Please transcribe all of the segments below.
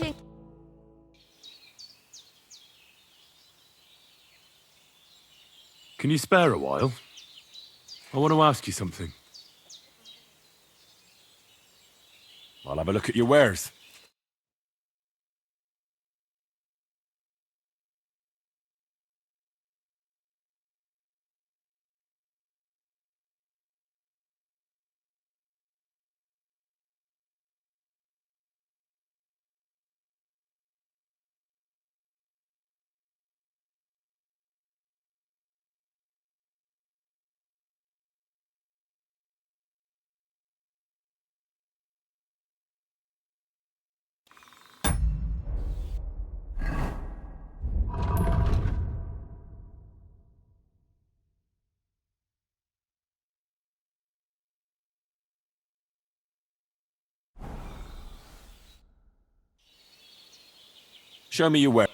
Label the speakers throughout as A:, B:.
A: waiting.
B: Can you spare a while? I want to ask you something. I'll have a look at your wares. Show me your wares.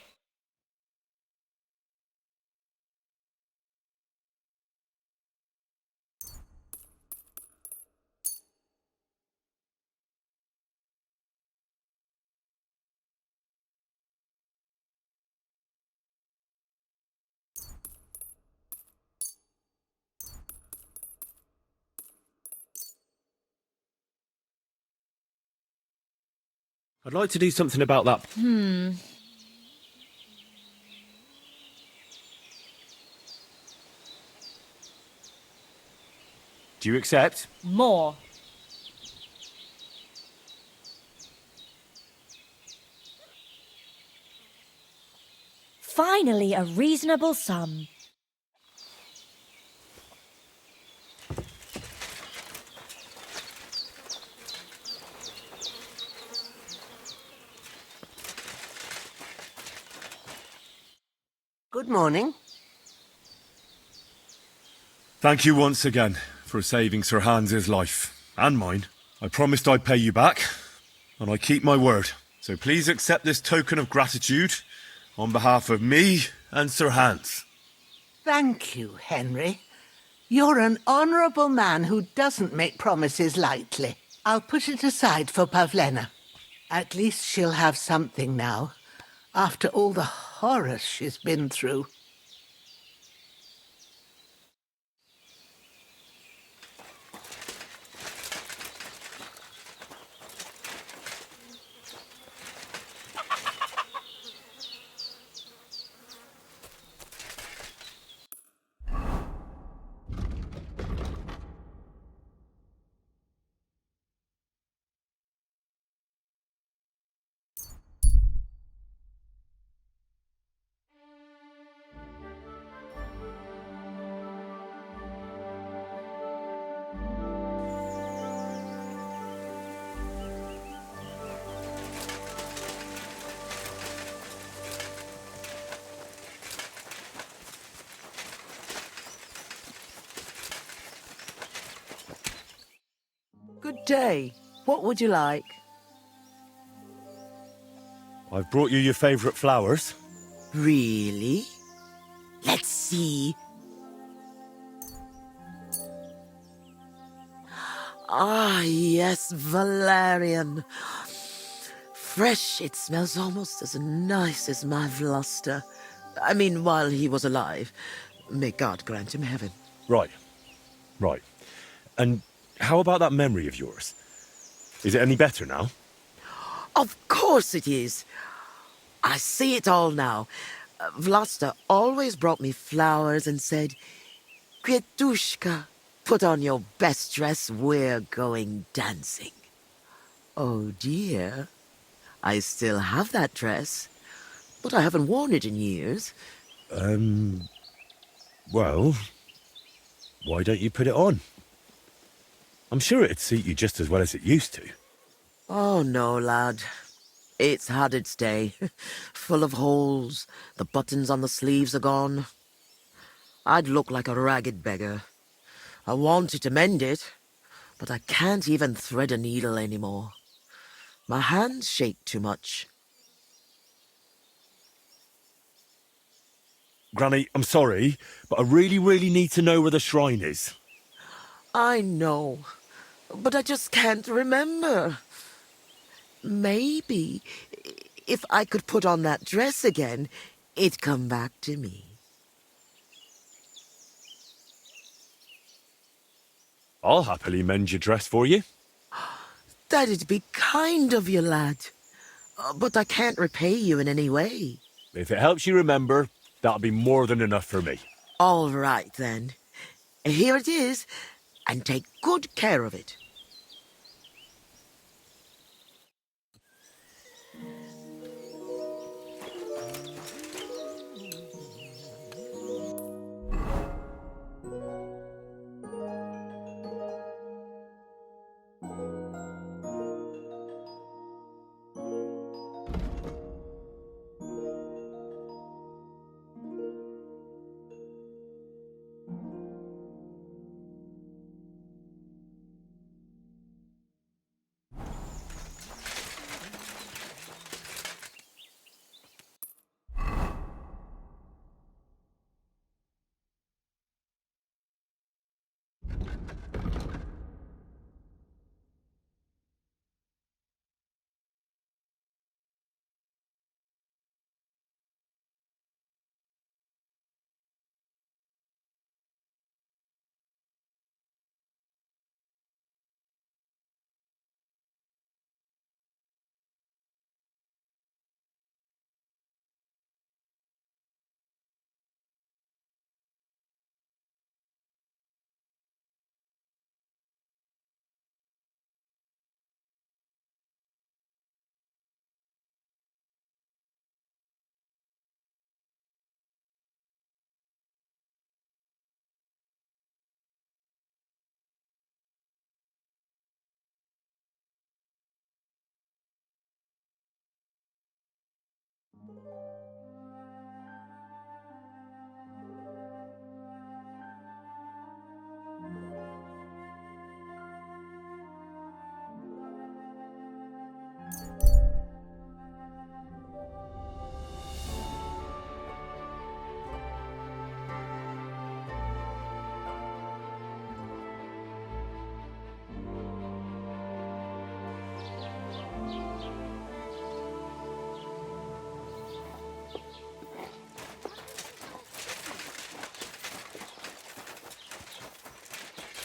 B: I'd like to do something about that. Do you accept?
A: More. Finally, a reasonable sum.
C: Good morning.
B: Thank you once again for saving Sir Hans's life. And mine. I promised I'd pay you back, and I keep my word. So please accept this token of gratitude on behalf of me and Sir Hans.
C: Thank you, Henry. You're an honourable man who doesn't make promises lightly. I'll put it aside for Pavlena. At least she'll have something now, after all the horrors she's been through.
D: Good day. What would you like?
B: I've brought you your favourite flowers.
D: Really? Let's see. Ah, yes, valerian. Fresh, it smells almost as nice as my Vlasta. I mean, while he was alive. May God grant him heaven.
B: Right. And how about that memory of yours? Is it any better now?
D: Of course it is. I see it all now. Vlasta always brought me flowers and said, Květuška, put on your best dress, we're going dancing. Oh dear, I still have that dress, but I haven't worn it in years.
B: Well, why don't you put it on? I'm sure it'd suit you just as well as it used to.
D: Oh no, lad. It's had its day. Full of holes. The buttons on the sleeves are gone. I'd look like a ragged beggar. I wanted to mend it, but I can't even thread a needle anymore. My hands shake too much.
B: Granny, I'm sorry, but I really need to know where the shrine is.
D: I know, but I just can't remember. Maybe if I could put on that dress again, it'd come back to me.
B: I'll happily mend your dress for you.
D: That'd be kind of you, lad. But I can't repay you in any way.
B: If it helps you remember, that'll be more than enough for me.
D: All right, then. Here it is, and take good care of it.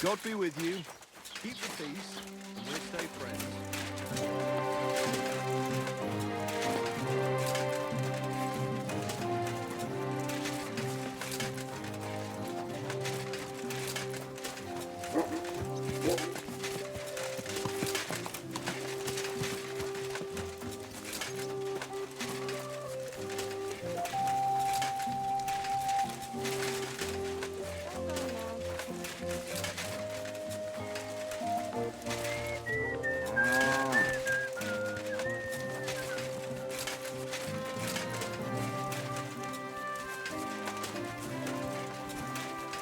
B: God be with you. Keep the peace, and we'll stay friends.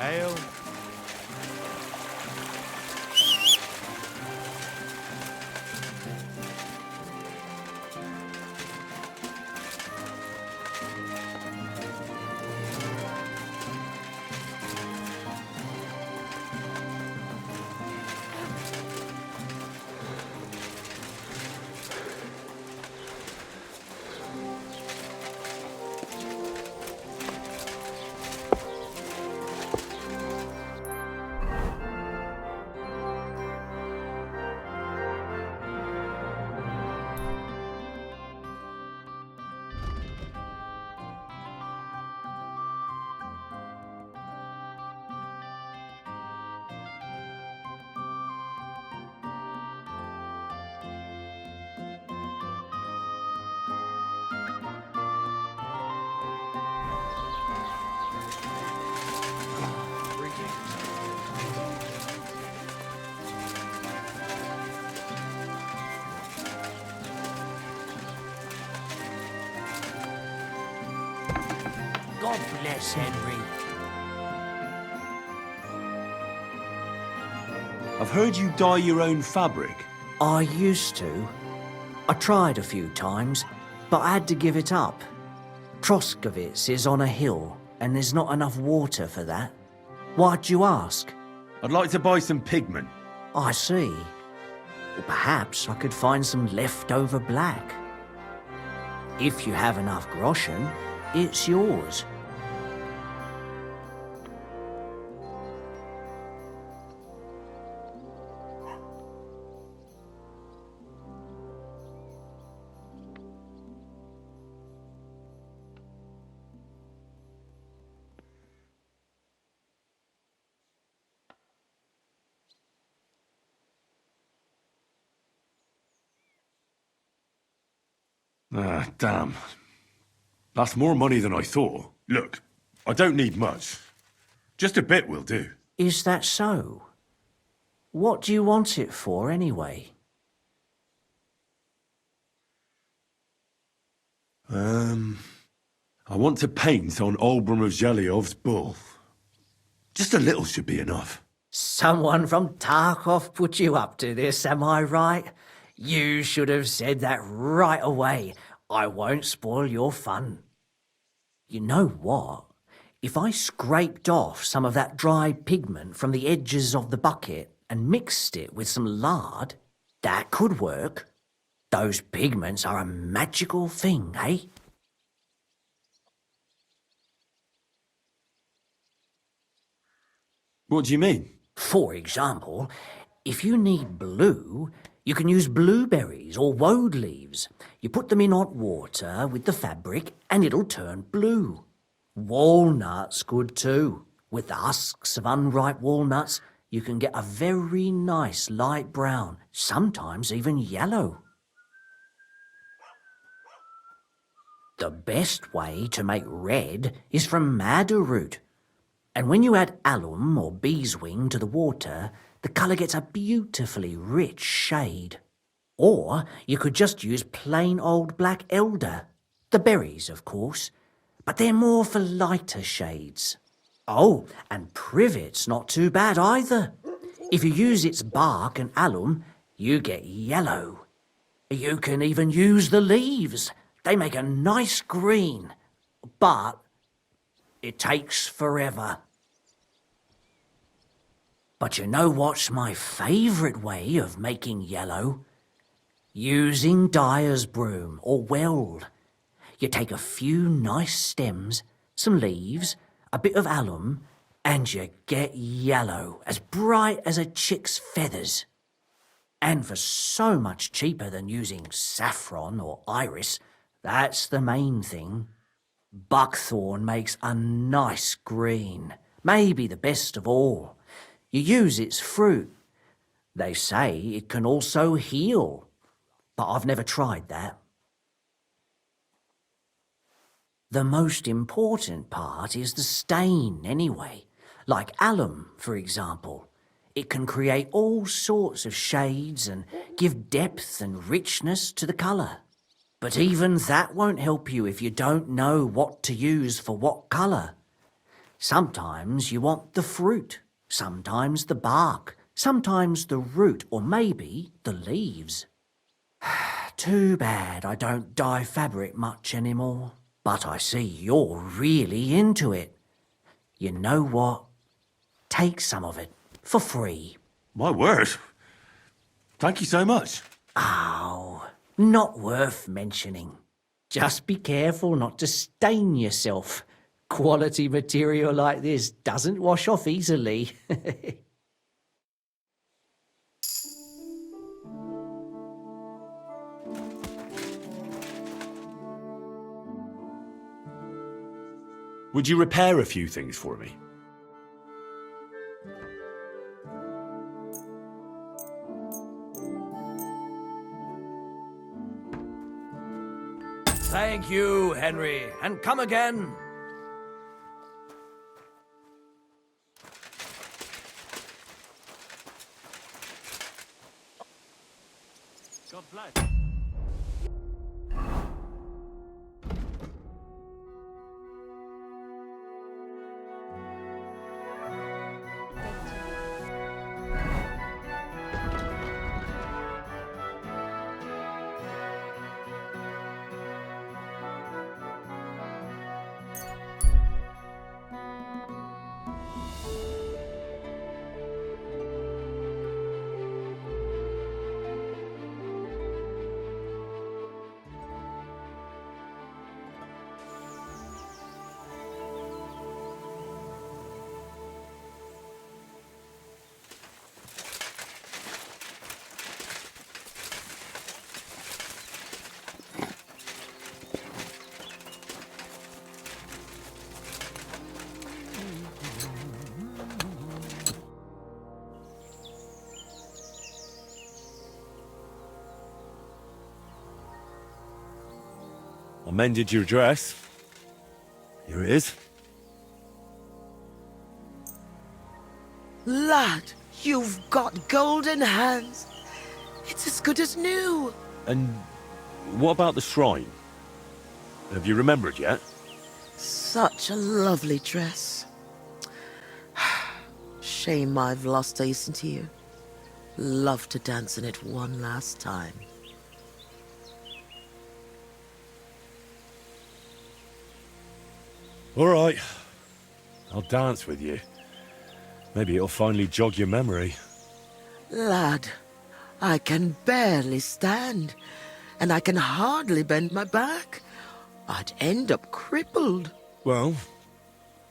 E: Ale.
F: God bless Henry.
G: I've heard you dye your own fabric.
F: I used to. I tried a few times, but I had to give it up. Troskovitz is on a hill, and there's not enough water for that. Why'd you ask?
G: I'd like to buy some pigment.
F: I see. Well, perhaps I could find some leftover black. If you have enough groschen, it's yours.
B: Ah, damn. That's more money than I thought. Look, I don't need much. Just a bit will do.
F: Is that so? What do you want it for, anyway?
B: I want to paint on Olbram of Zhelyov's bull. Just a little should be enough.
F: Someone from Tarkov put you up to this, am I right? You should have said that right away. I won't spoil your fun. You know what? If I scraped off some of that dry pigment from the edges of the bucket and mixed it with some lard, that could work. Those pigments are a magical thing, eh?
B: What do you mean?
F: For example, if you need blue, you can use blueberries or woad leaves. You put them in hot water with the fabric and it'll turn blue. Walnuts good too. With the husks of unripe walnuts, you can get a very nice light brown, sometimes even yellow. The best way to make red is from madder root. And when you add alum or beeswing to the water, the colour gets a beautifully rich shade. Or you could just use plain old black elder. The berries, of course, but they're more for lighter shades. Oh, and privet's not too bad either. If you use its bark and alum, you get yellow. You can even use the leaves. They make a nice green, but it takes forever. But you know what's my favourite way of making yellow? Using dyer's broom or weld. You take a few nice stems, some leaves, a bit of alum, and you get yellow, as bright as a chick's feathers. And for so much cheaper than using saffron or iris, that's the main thing. Buckthorn makes a nice green, maybe the best of all. You use its fruit. They say it can also heal, but I've never tried that. The most important part is the stain anyway, like alum, for example. It can create all sorts of shades and give depth and richness to the colour. But even that won't help you if you don't know what to use for what colour. Sometimes you want the fruit, sometimes the bark, sometimes the root, or maybe the leaves. Too bad I don't dye fabric much anymore. But I see you're really into it. You know what? Take some of it for free.
B: My word. Thank you so much.
F: Oh, not worth mentioning. Just be careful not to stain yourself. Quality material like this doesn't wash off easily.
B: Would you repair a few things for me?
F: Thank you, Henry, and come again.
B: God bless. I mended your dress. Here it is.
D: Lad, you've got golden hands. It's as good as new.
B: And what about the shrine? Have you remembered yet?
D: Such a lovely dress. Shame I've lost isn't here. Love to dance in it one last time.
B: All right. I'll dance with you. Maybe it'll finally jog your memory.
D: Lad, I can barely stand, and I can hardly bend my back. I'd end up crippled.
B: Well,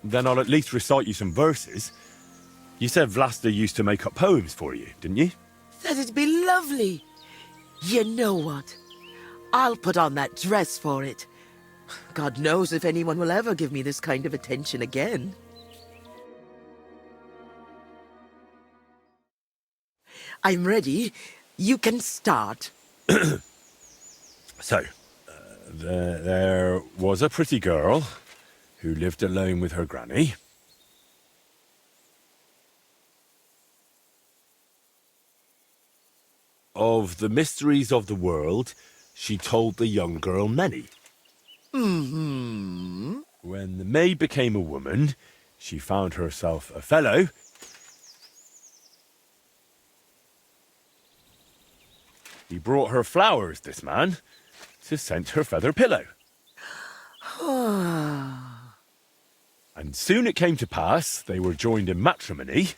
B: then I'll at least recite you some verses. You said Vlasta used to make up poems for you, didn't you?
D: That'd be lovely. You know what? I'll put on that dress for it. God knows if anyone will ever give me this kind of attention again. I'm ready. You can start.
B: So, there was a pretty girl who lived alone with her granny. Of the mysteries of the world, she told the young girl many.
D: Mm-hmm.
B: When the maid became a woman, she found herself a fellow. He brought her flowers, this man, to scent her feather pillow. And soon it came to pass they were joined in matrimony.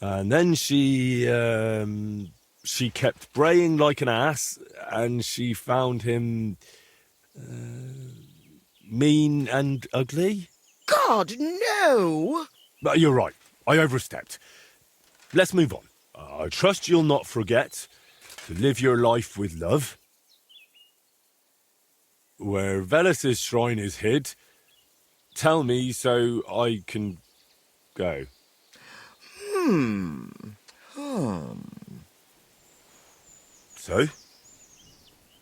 B: And then she kept braying like an ass, and she found him mean and ugly.
D: God, no!
B: But you're right, I overstepped. Let's move on. I trust you'll not forget to live your life with love. Where Velus's shrine is hid, tell me so I can go. So?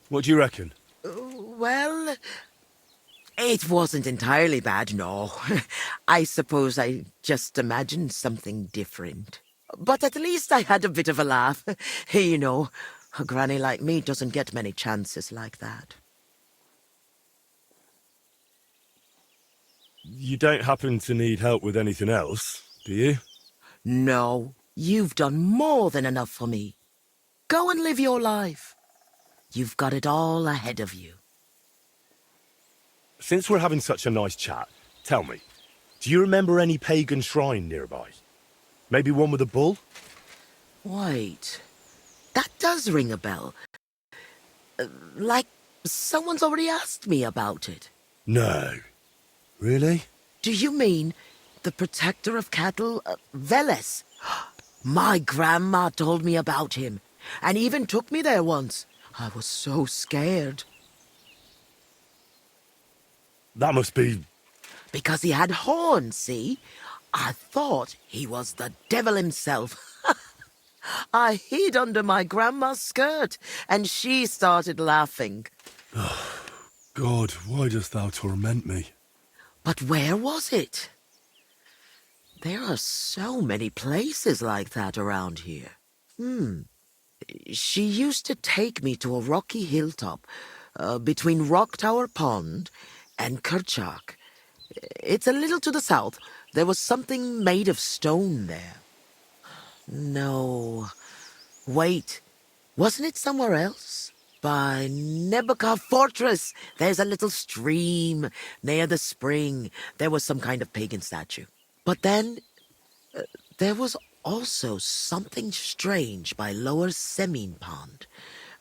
B: What do you reckon?
D: Well, it wasn't entirely bad, no. I suppose I just imagined something different. But at least I had a bit of a laugh. You know, a granny like me doesn't get many chances like that.
B: You don't happen to need help with anything else, do you?
D: No, you've done more than enough for me. Go and live your life. You've got it all ahead of you.
B: Since we're having such a nice chat, tell me, do you remember any pagan shrine nearby? Maybe one with a bull?
D: Wait, that does ring a bell. Like someone's already asked me about it.
B: No. Really?
D: Do you mean the protector of cattle, Veles? My grandma told me about him, and even took me there once. I was so scared.
B: That must be...
D: Because he had horns, see? I thought he was the devil himself. I hid under my grandma's skirt, and she started laughing.
B: God, why dost thou torment me?
D: But where was it? There are so many places like that around here. She used to take me to a rocky hilltop between Rock Tower Pond and Kerchak. It's a little to the south. There was something made of stone there. No. Wait. Wasn't it somewhere else? By Nebuchadnezzar Fortress. There's a little stream near the spring. There was some kind of pagan statue. But then there was also something strange by Lower Semine Pond,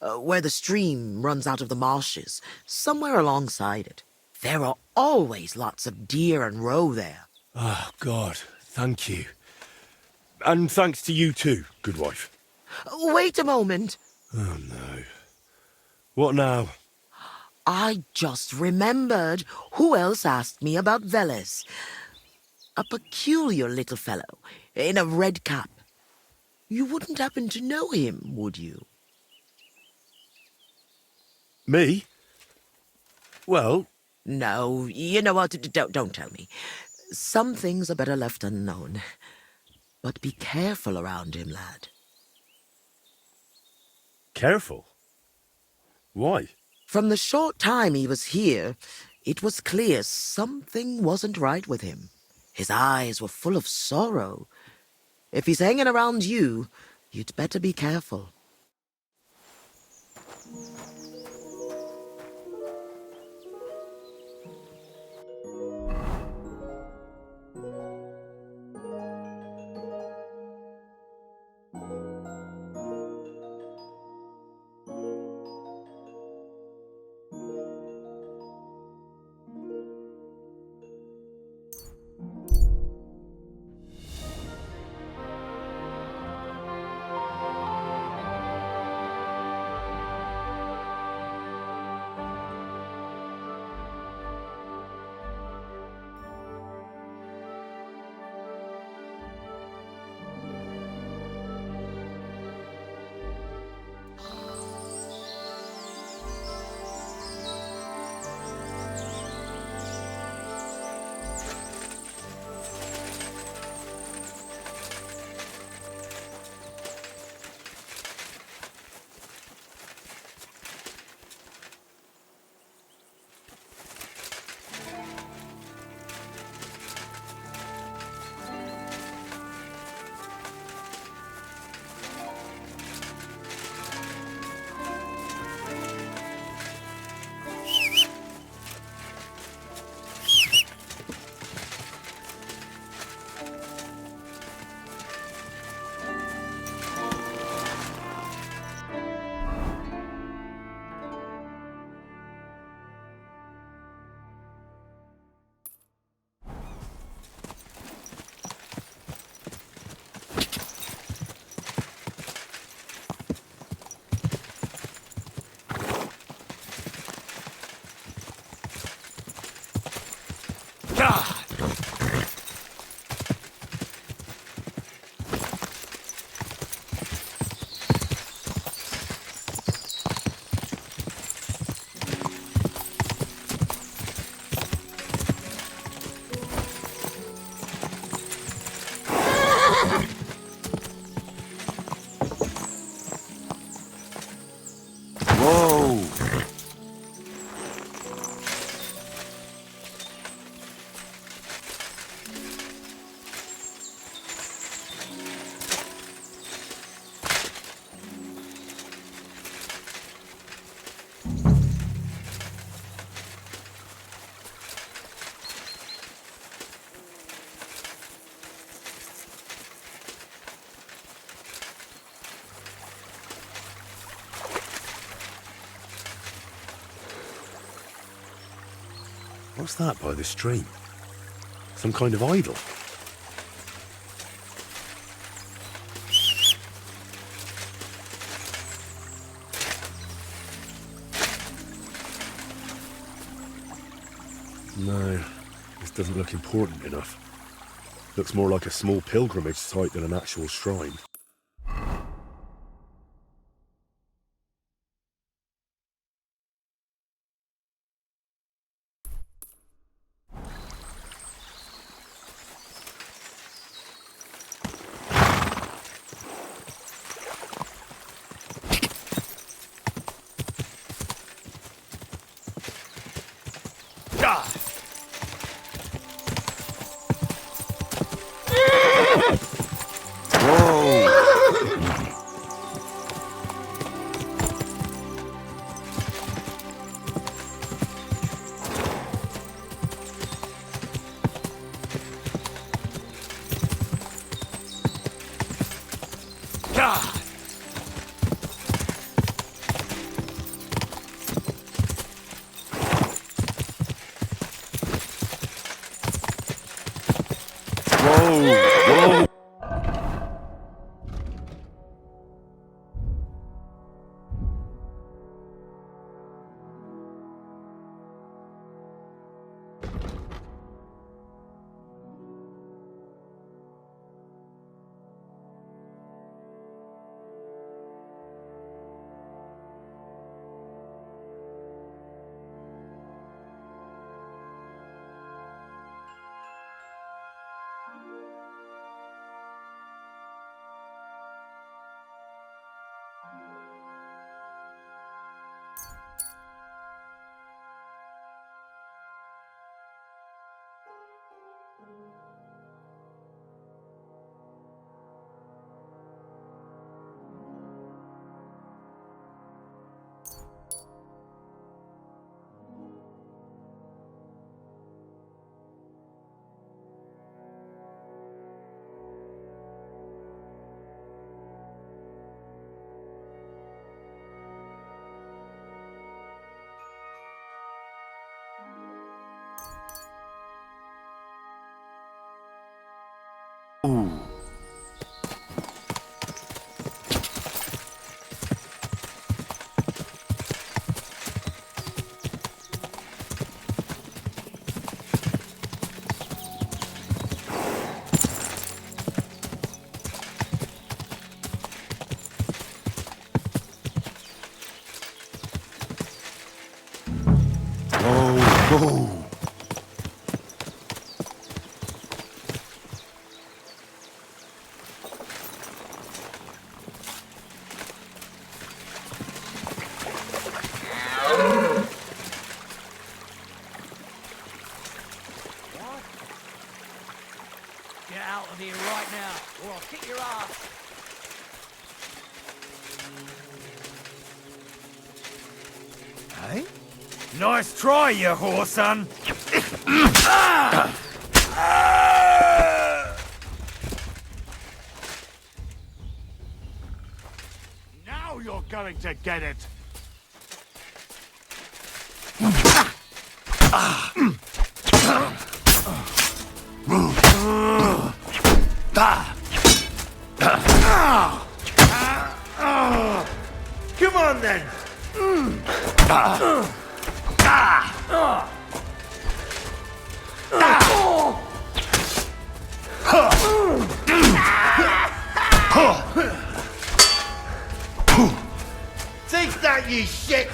D: where the stream runs out of the marshes, somewhere alongside it. There are always lots of deer and roe there.
B: Oh, God, thank you. And thanks to you too, good wife.
D: Wait a moment.
B: Oh, no. What now?
D: I just remembered who else asked me about Veles. A peculiar little fellow in a red cap. You wouldn't happen to know him, would you?
B: Me? Well,
D: No, you know what? Don't tell me. Some things are better left unknown. But be careful around him, lad.
B: careful. Why?
D: From the short time he was here, it was clear something wasn't right with him. His eyes were full of sorrow. If he's hanging around you, you'd better be careful.
G: Whoa! What's that by the stream? Some kind of idol? No, this doesn't look important enough. Looks more like a small pilgrimage site than an actual shrine.
B: Whoa!
E: Get out of here right now, or I'll kick your ass. Hey? Nice try, you whoreson.
B: Now you're going to get it!
E: Come on then. Take that, you shit!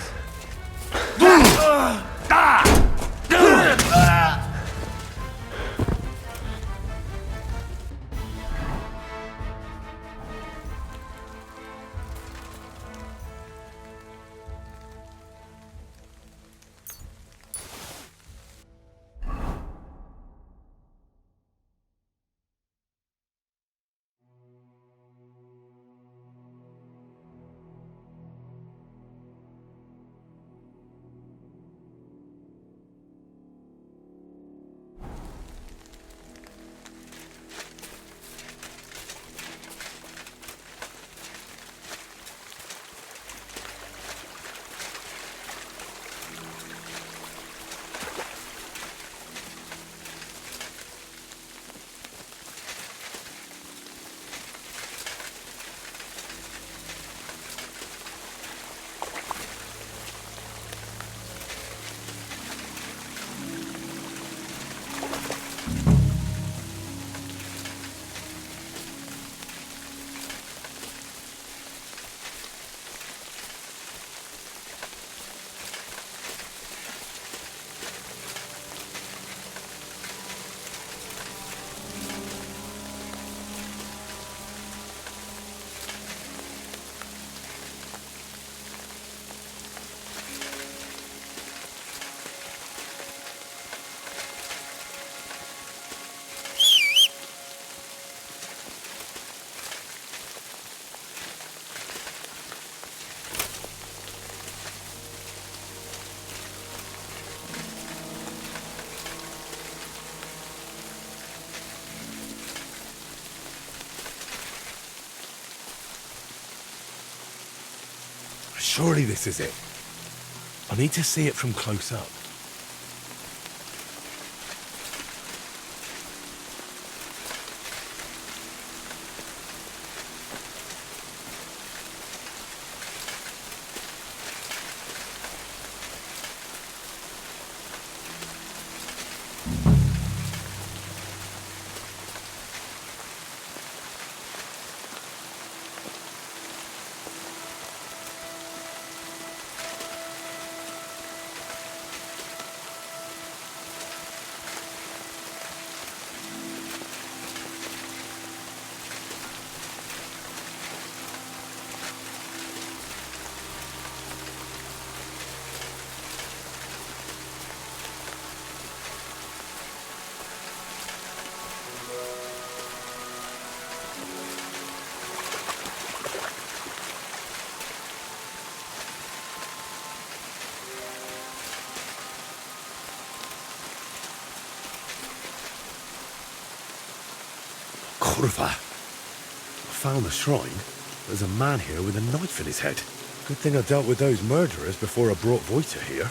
G: Surely this is it. I need to see it from close up. Curva. I found the shrine. There's a man here with a knife in his head. Good thing I dealt with those murderers before I brought Voita here.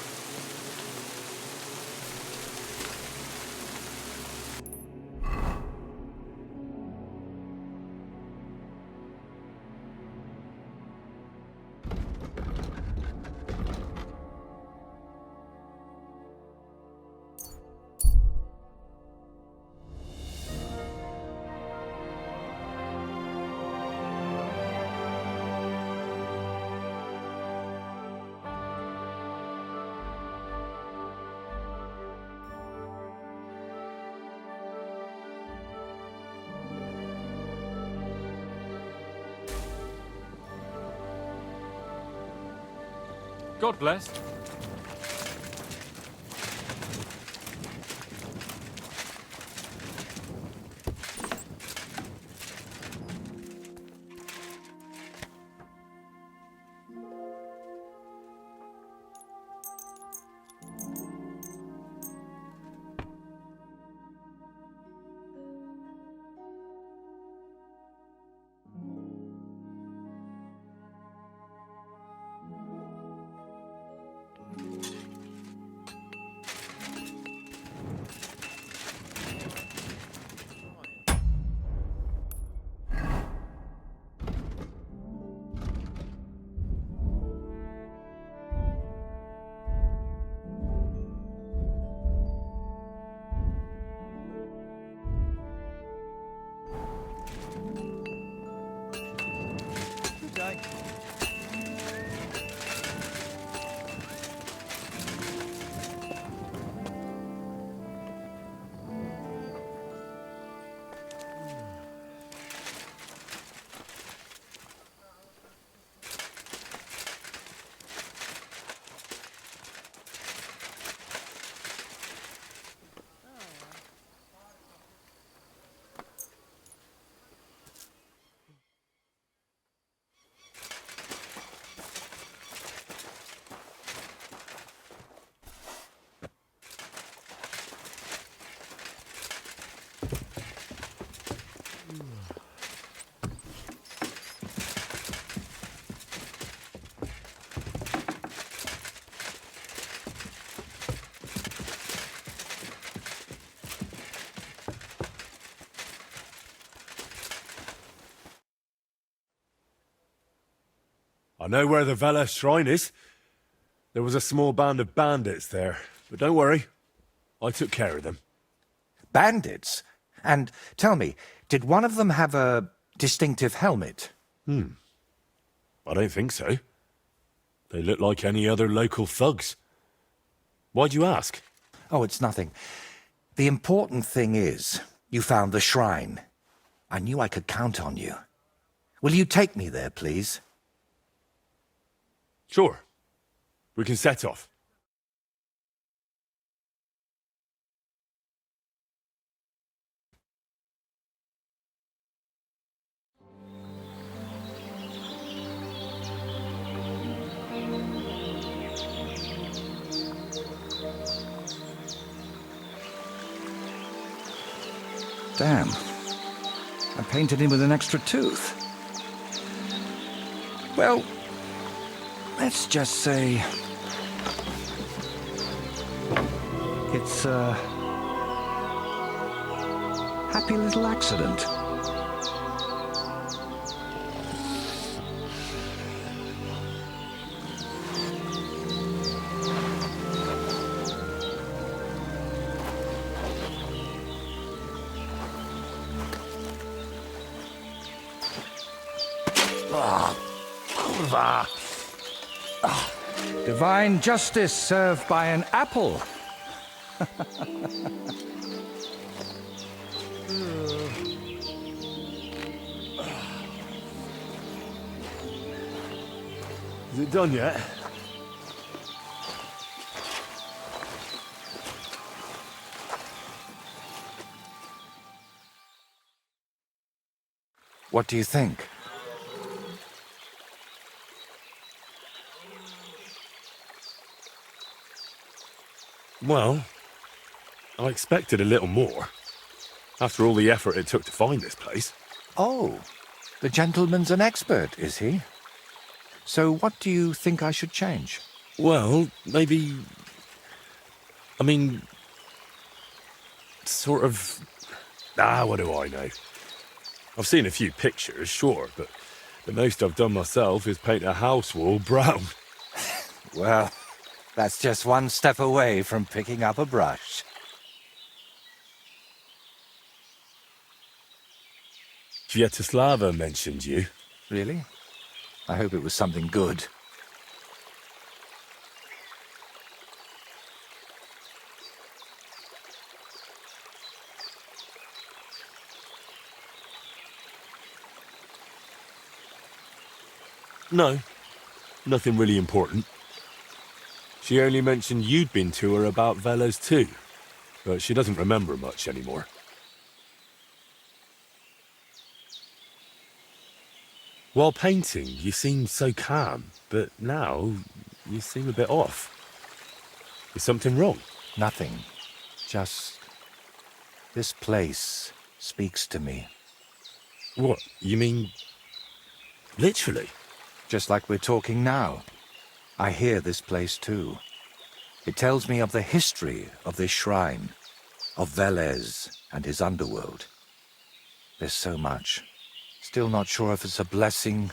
B: God bless.
E: Good day.
B: I know where the Vela shrine is. There was a small band of bandits there, but don't worry. I took care of them.
H: Bandits? And tell me, did one of them have a distinctive helmet?
B: I don't think so. They look like any other local thugs. Why'd you ask?
H: Oh, it's nothing. The important thing is, you found the shrine. I knew I could count on you. Will you take me there, please?
B: Sure. We can set off.
I: Damn. I painted him with an extra tooth. Well, let's just say it's a happy little accident. Divine justice served by an apple.
B: Is it done yet?
H: What do you think?
B: Well, I expected a little more. After all the effort it took to find this place.
H: Oh, the gentleman's an expert, is he? So what do you think I should change?
B: Well, maybe... I mean... sort of... what do I know? I've seen a few pictures, sure, but the most I've done myself is paint a house wall brown.
H: Well, that's just one step away from picking up a brush.
B: Sviatoslava mentioned you.
H: Really? I hope it was something good.
B: No, nothing really important.
G: She only mentioned you'd been to her about Veles too, but she doesn't remember much anymore. While painting, you seemed so calm, but now you seem a bit off. Is something wrong?
H: Nothing. Just... this place speaks to me.
G: What, you mean... literally?
H: Just like we're talking now. I hear this place too. It tells me of the history of this shrine, of Veles and his underworld. There's so much. Still not sure if it's a blessing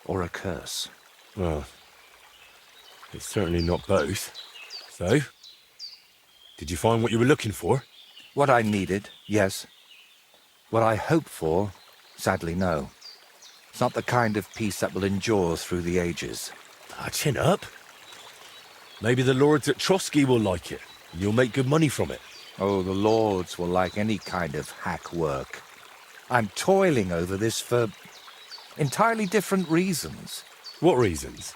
H: or a curse.
G: Well, it's certainly not both. So, did you find what you were looking for?
H: What I needed, yes. What I hope for, sadly, no. It's not the kind of peace that will endure through the ages.
G: Ah, chin up. Maybe the lords at Trotsky will like it, and you'll make good money from it.
H: Oh, the lords will like any kind of hack work. I'm toiling over this for entirely different reasons.
G: What reasons?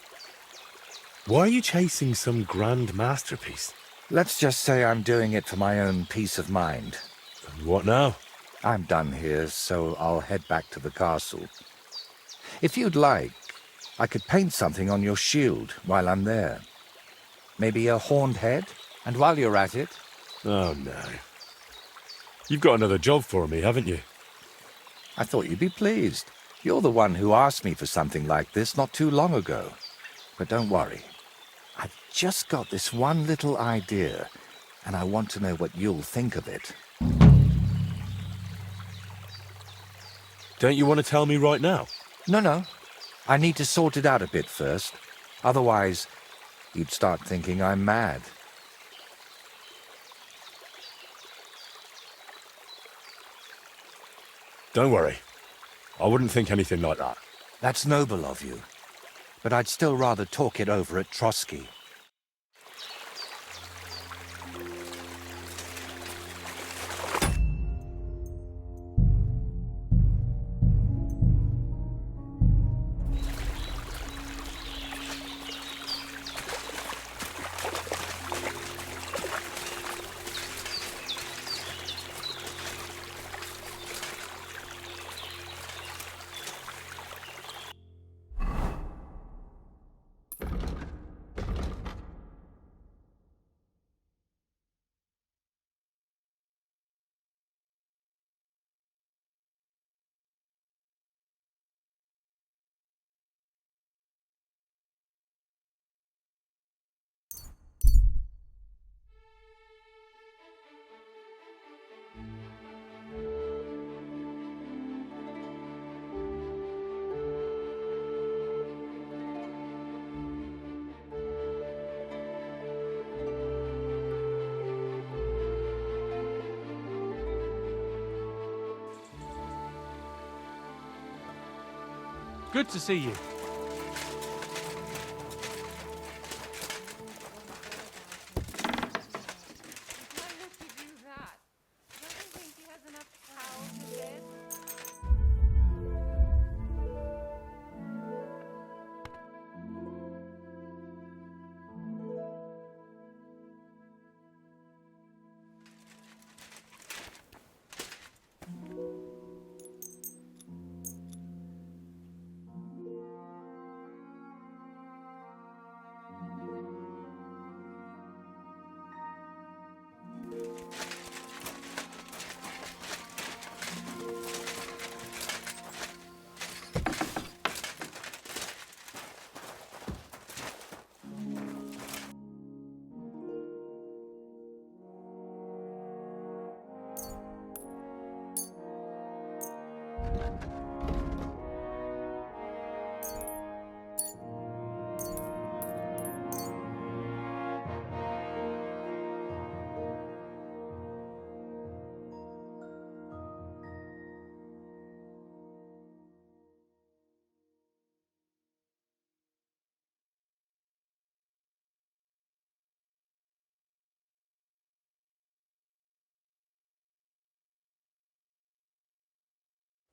G: Why are you chasing some grand masterpiece?
H: Let's just say I'm doing it for my own peace of mind.
G: And what now?
H: I'm done here, so I'll head back to the castle. If you'd like, I could paint something on your shield while I'm there. Maybe a horned head? And while you're at it...
G: Oh, no. You've got another job for me, haven't you?
H: I thought you'd be pleased. You're the one who asked me for something like this not too long ago. But don't worry. I've just got this one little idea, and I want to know what you'll think of it.
G: Don't you want to tell me right now?
H: No. I need to sort it out a bit first. Otherwise, you'd start thinking I'm mad.
G: Don't worry. I wouldn't think anything like that.
H: That's noble of you. But I'd still rather talk it over at Trotsky.
E: Good to see you.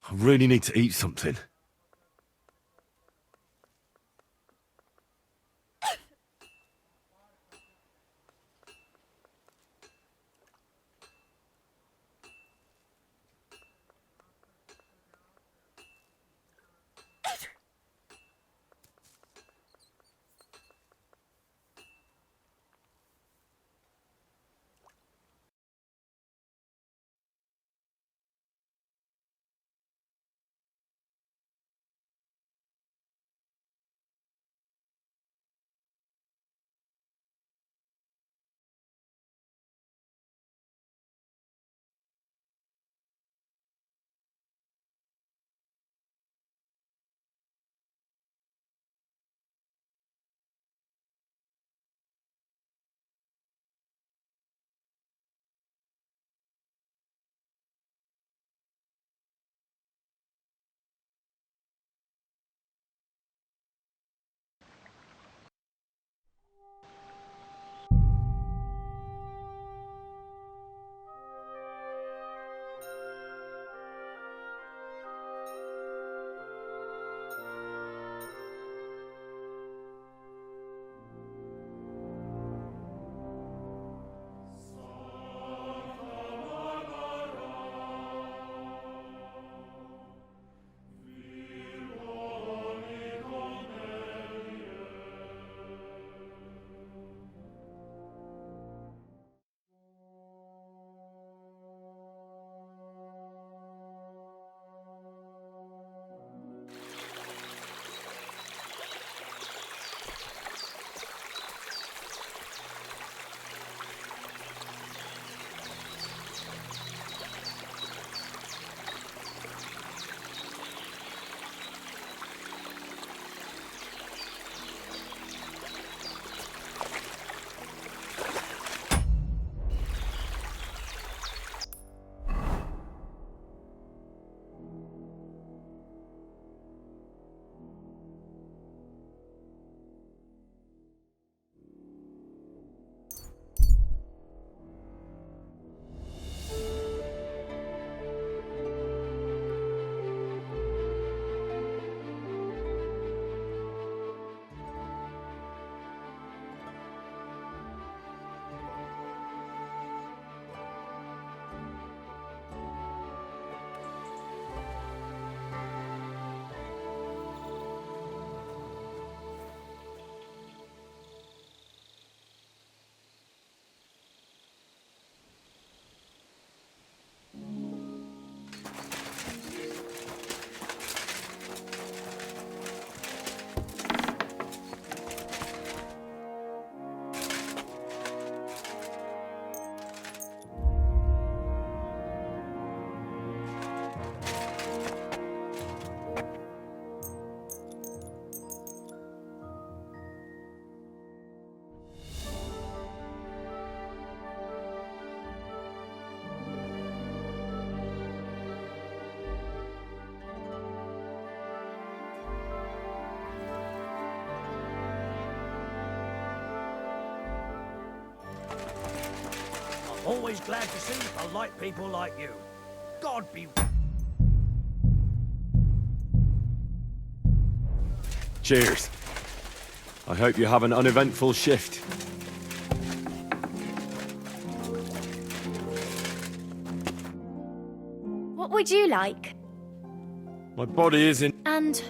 G: I really need to eat something.
E: Always glad to see polite people like you. God be...
B: Cheers. I hope you have an uneventful shift.
A: What would you like?
B: My body is in...
A: And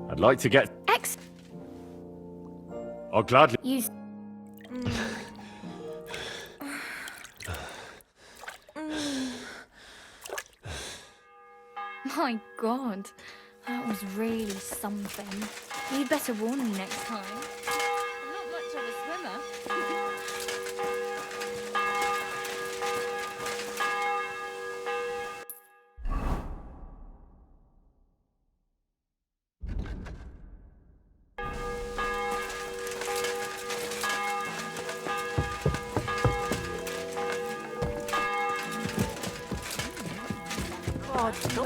B: I'd like to get...
A: X.
B: I'll gladly...
A: You. My God, that was really something. You'd better warn me next time. I'm not much of a swimmer. God, no.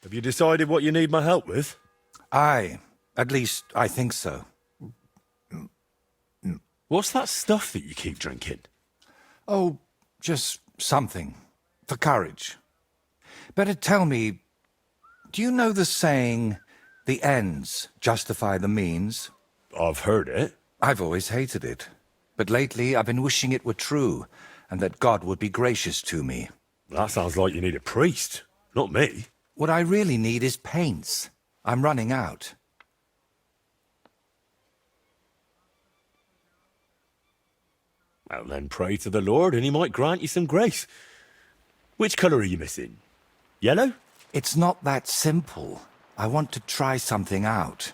B: Have you decided what you need my help with?
H: Aye, at least I think so.
B: What's that stuff that you keep drinking?
H: Oh, just something. For courage. Better tell me, do you know the saying, the ends justify the means?
B: I've heard it.
H: I've always hated it. But lately I've been wishing it were true, and that God would be gracious to me.
B: That sounds like you need a priest, not me.
H: What I really need is paints. I'm running out.
B: Well, then pray to the Lord and he might grant you some grace. Which colour are you missing? Yellow?
H: It's not that simple. I want to try something out.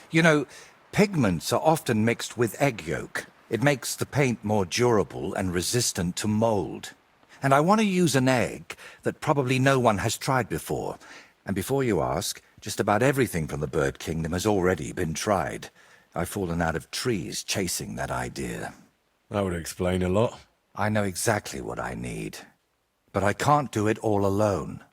H: You know, pigments are often mixed with egg yolk. It makes the paint more durable and resistant to mold. And I want to use an egg that probably no one has tried before. And before you ask, just about everything from the bird kingdom has already been tried. I've fallen out of trees chasing that idea.
B: That would explain a lot.
H: I know exactly what I need. But I can't do it all alone.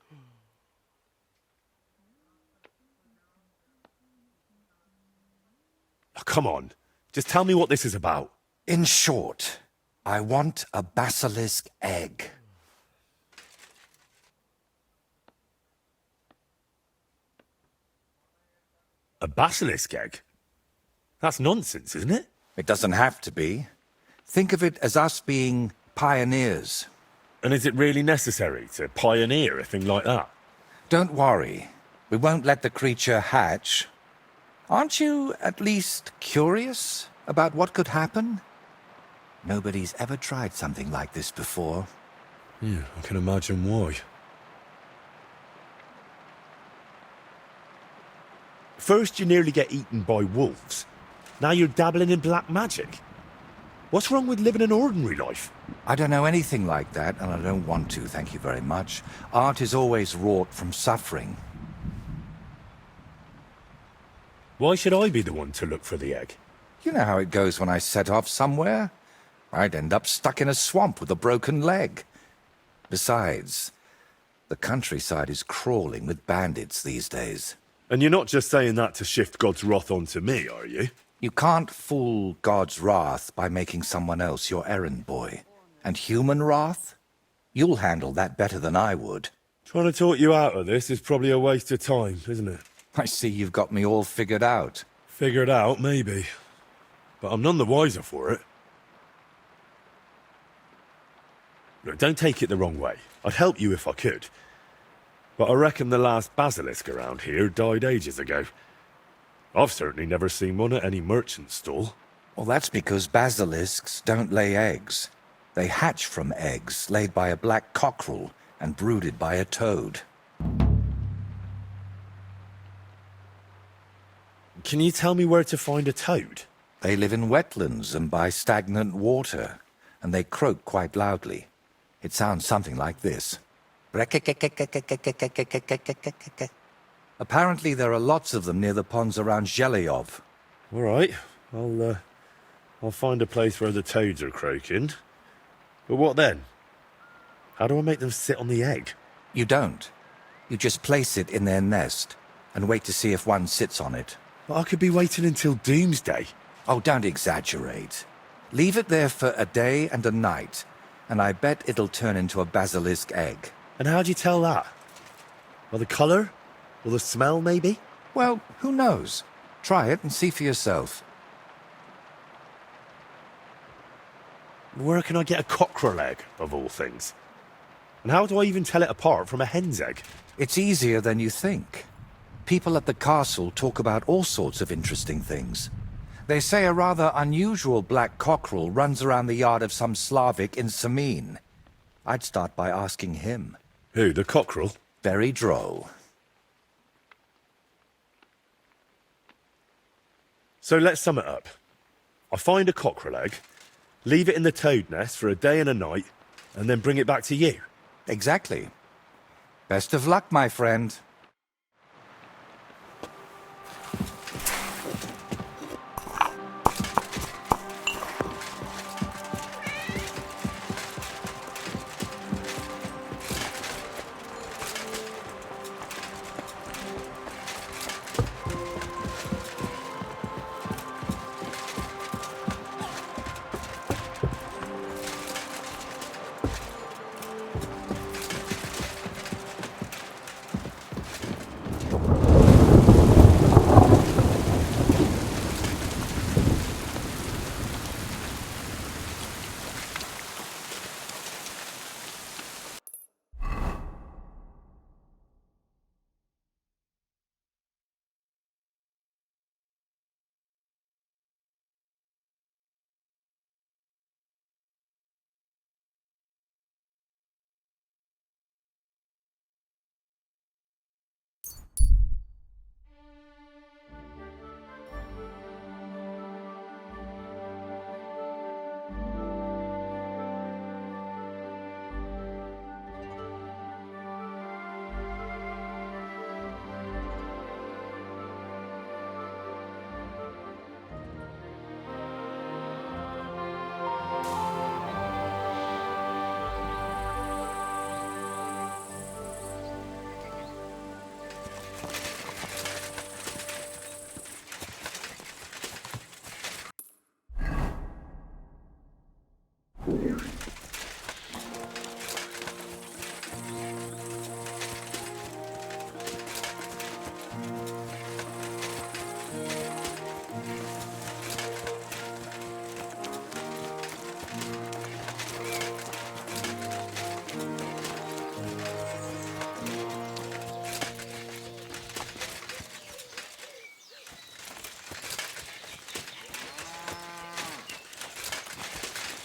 B: Oh, come on. Just tell me what this is about.
H: In short, I want a basilisk egg.
B: A basilisk egg? That's nonsense, isn't it?
H: It doesn't have to be. Think of it as us being pioneers.
B: And is it really necessary to pioneer a thing like that?
H: Don't worry. We won't let the creature hatch. Aren't you at least curious about what could happen? Nobody's ever tried something like this before.
B: Yeah, I can imagine why. First you nearly get eaten by wolves. Now you're dabbling in black magic. What's wrong with living an ordinary life?
H: I don't know anything like that, and I don't want to, thank you very much. Art is always wrought from suffering.
B: Why should I be the one to look for the egg?
H: You know how it goes when I set off somewhere? I'd end up stuck in a swamp with a broken leg. Besides, the countryside is crawling with bandits these days.
B: And you're not just saying that to shift God's wrath onto me, are you?
H: You can't fool God's wrath by making someone else your errand boy. And human wrath? You'll handle that better than I would.
B: Trying to talk you out of this is probably a waste of time, isn't it?
H: I see you've got me all figured out.
B: Figured out, maybe. But I'm none the wiser for it. Look, don't take it the wrong way. I'd help you if I could. But I reckon the last basilisk around here died ages ago. I've certainly never seen one at any merchant stall.
H: Well, that's because basilisks don't lay eggs. They hatch from eggs laid by a black cockerel and brooded by a toad.
B: Can you tell me where to find a toad?
H: They live in wetlands and by stagnant water, and they croak quite loudly. It sounds something like this. Apparently there are lots of them near the ponds around Zhelyov.
G: All right, I'll find a place where the toads are croaking. But what then? How do I make them sit on the egg?
H: You don't. You just place it in their nest and wait to see if one sits on it.
G: But I could be waiting until doomsday.
H: Oh, don't exaggerate. Leave it there for a day and a night, and I bet it'll turn into a basilisk egg.
G: And how do you tell that? By the colour? Or the smell, maybe?
H: Well, who knows? Try it and see for yourself.
G: Where can I get a cockerel egg, of all things? And how do I even tell it apart from a hen's egg?
H: It's easier than you think. People at the castle talk about all sorts of interesting things. They say a rather unusual black cockerel runs around the yard of some Slavic in Semine. I'd start by asking him.
G: Who, the cockerel?
H: Very droll.
G: So let's sum it up. I find a cockerel egg, leave it in the toad nest for a day and a night, and then bring it back to you.
H: Exactly. Best of luck, my friend.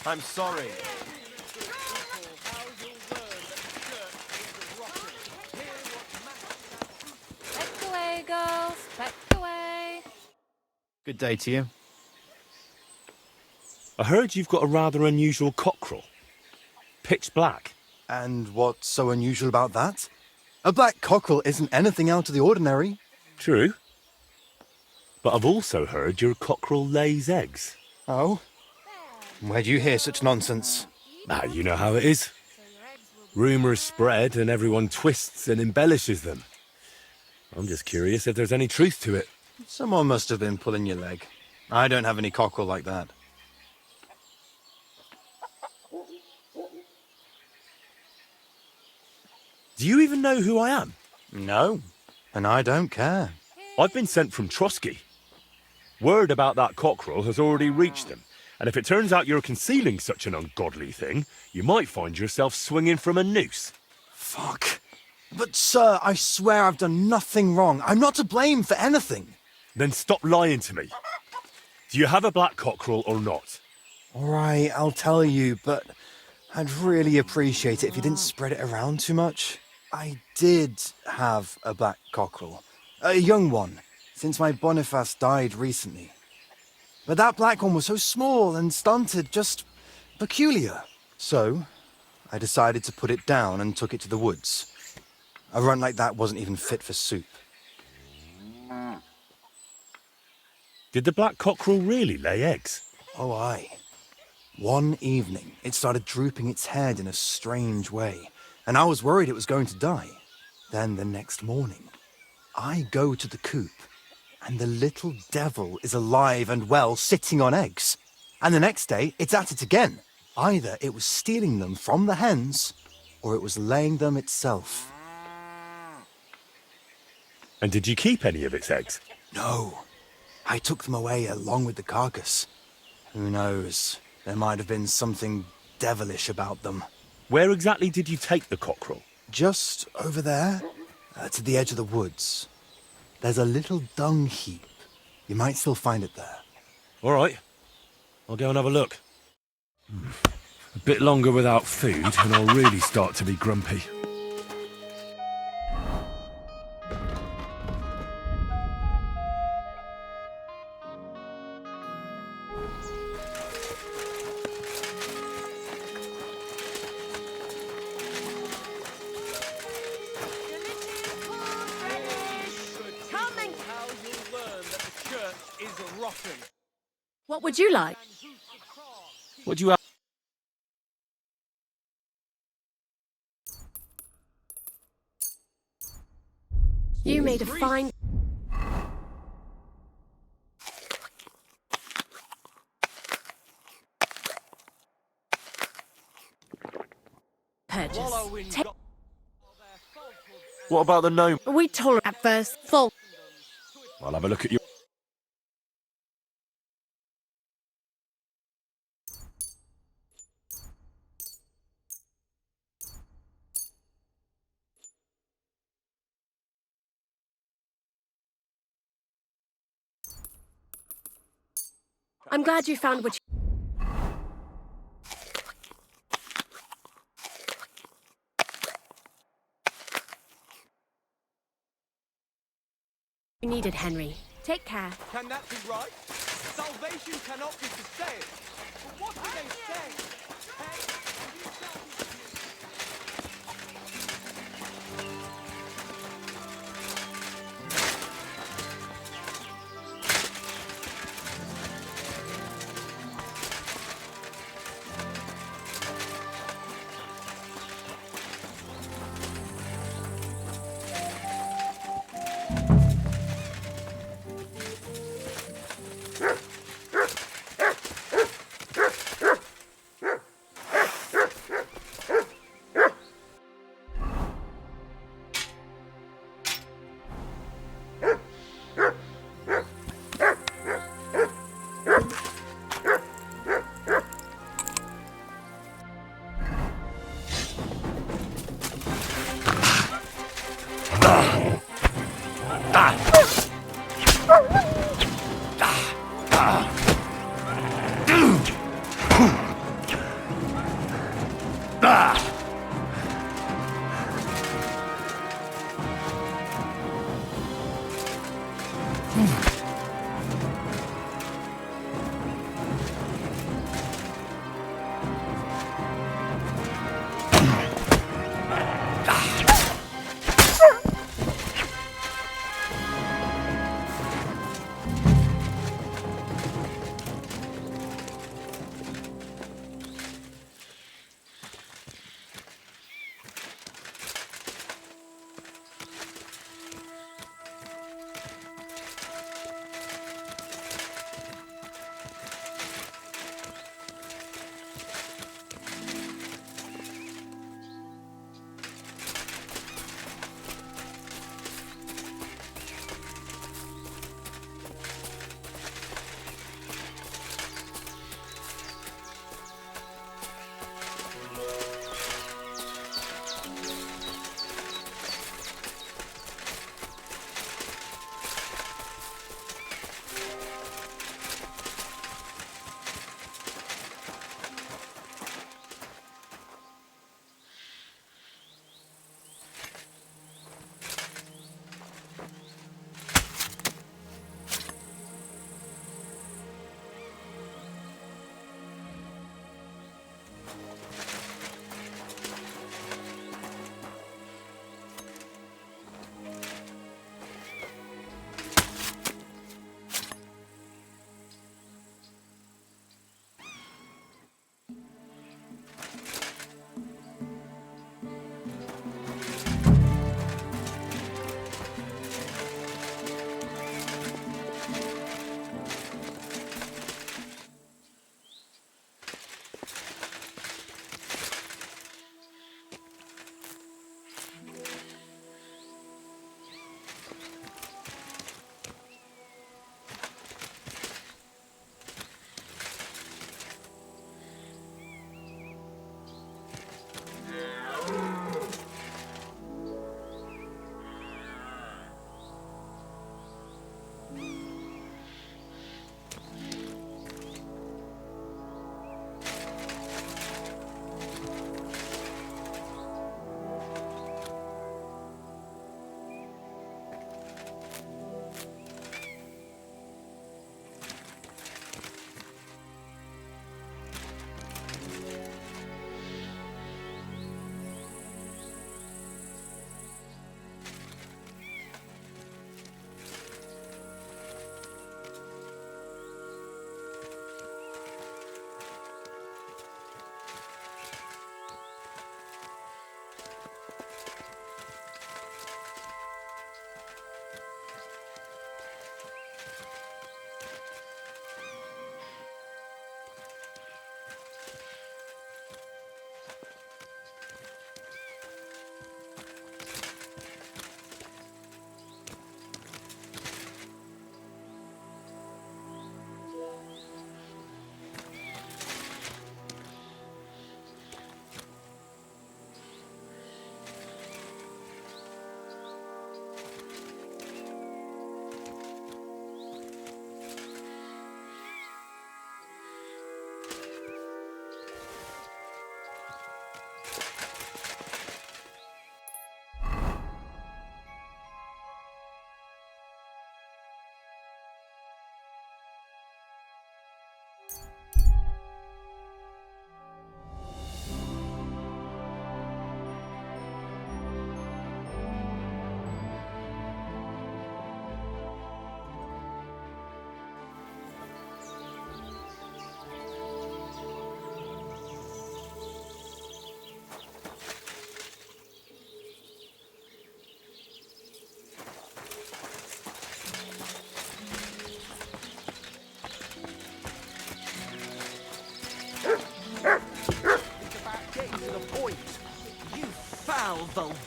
B: I'm sorry.
A: Back away, girls. Back away.
E: Good day to you.
G: I heard you've got a rather unusual cockerel. Pitch black.
J: And what's so unusual about that? A black cockerel isn't anything out of the ordinary.
G: True. But I've also heard your cockerel lays eggs.
J: Oh? Where'd you hear such nonsense?
G: Ah, you know how it is. Rumours spread and everyone twists and embellishes them. I'm just curious if there's any truth to it.
J: Someone must have been pulling your leg. I don't have any cockerel like that.
G: Do you even know who I am?
J: No, and I don't care.
G: I've been sent from Trotsky. Word about that cockerel has already reached them, and if it turns out you're concealing such an ungodly thing, you might find yourself swinging from a noose.
J: Fuck. But sir, I swear I've done nothing wrong. I'm not to blame for anything.
G: Then stop lying to me. Do you have a black cockerel or not?
J: All right, I'll tell you, but I'd really appreciate it if you didn't spread it around too much. I did have a black cockerel. A young one, since my Boniface died recently. But that black one was so small and stunted, just peculiar. So, I decided to put it down and took it to the woods. A runt like that wasn't even fit for soup.
G: Did the black cockerel really lay eggs?
J: Oh, aye. One evening, it started drooping its head in a strange way, and I was worried it was going to die. Then the next morning, I go to the coop, and the little devil is alive and well, sitting on eggs. And the next day, it's at it again. Either it was stealing them from the hens, or it was laying them itself.
G: And did you keep any of its eggs?
J: No, I took them away along with the carcass. Who knows? There might have been something devilish about them.
G: Where exactly did you take the cockerel?
J: Just over there, to the edge of the woods. There's a little dung heap. You might still find it there.
G: All right. I'll go and have a look. A bit longer without food and I'll really start to be grumpy.
K: What would you like?
G: What do you have?
K: You made a fine... purchase.
G: What about the gnome?
K: We tolerate at first full.
G: I'll have a look at you.
K: I'm glad you found what you needed, Henry. Take care.
E: Can that be right? Salvation cannot be sustained. But what do they say?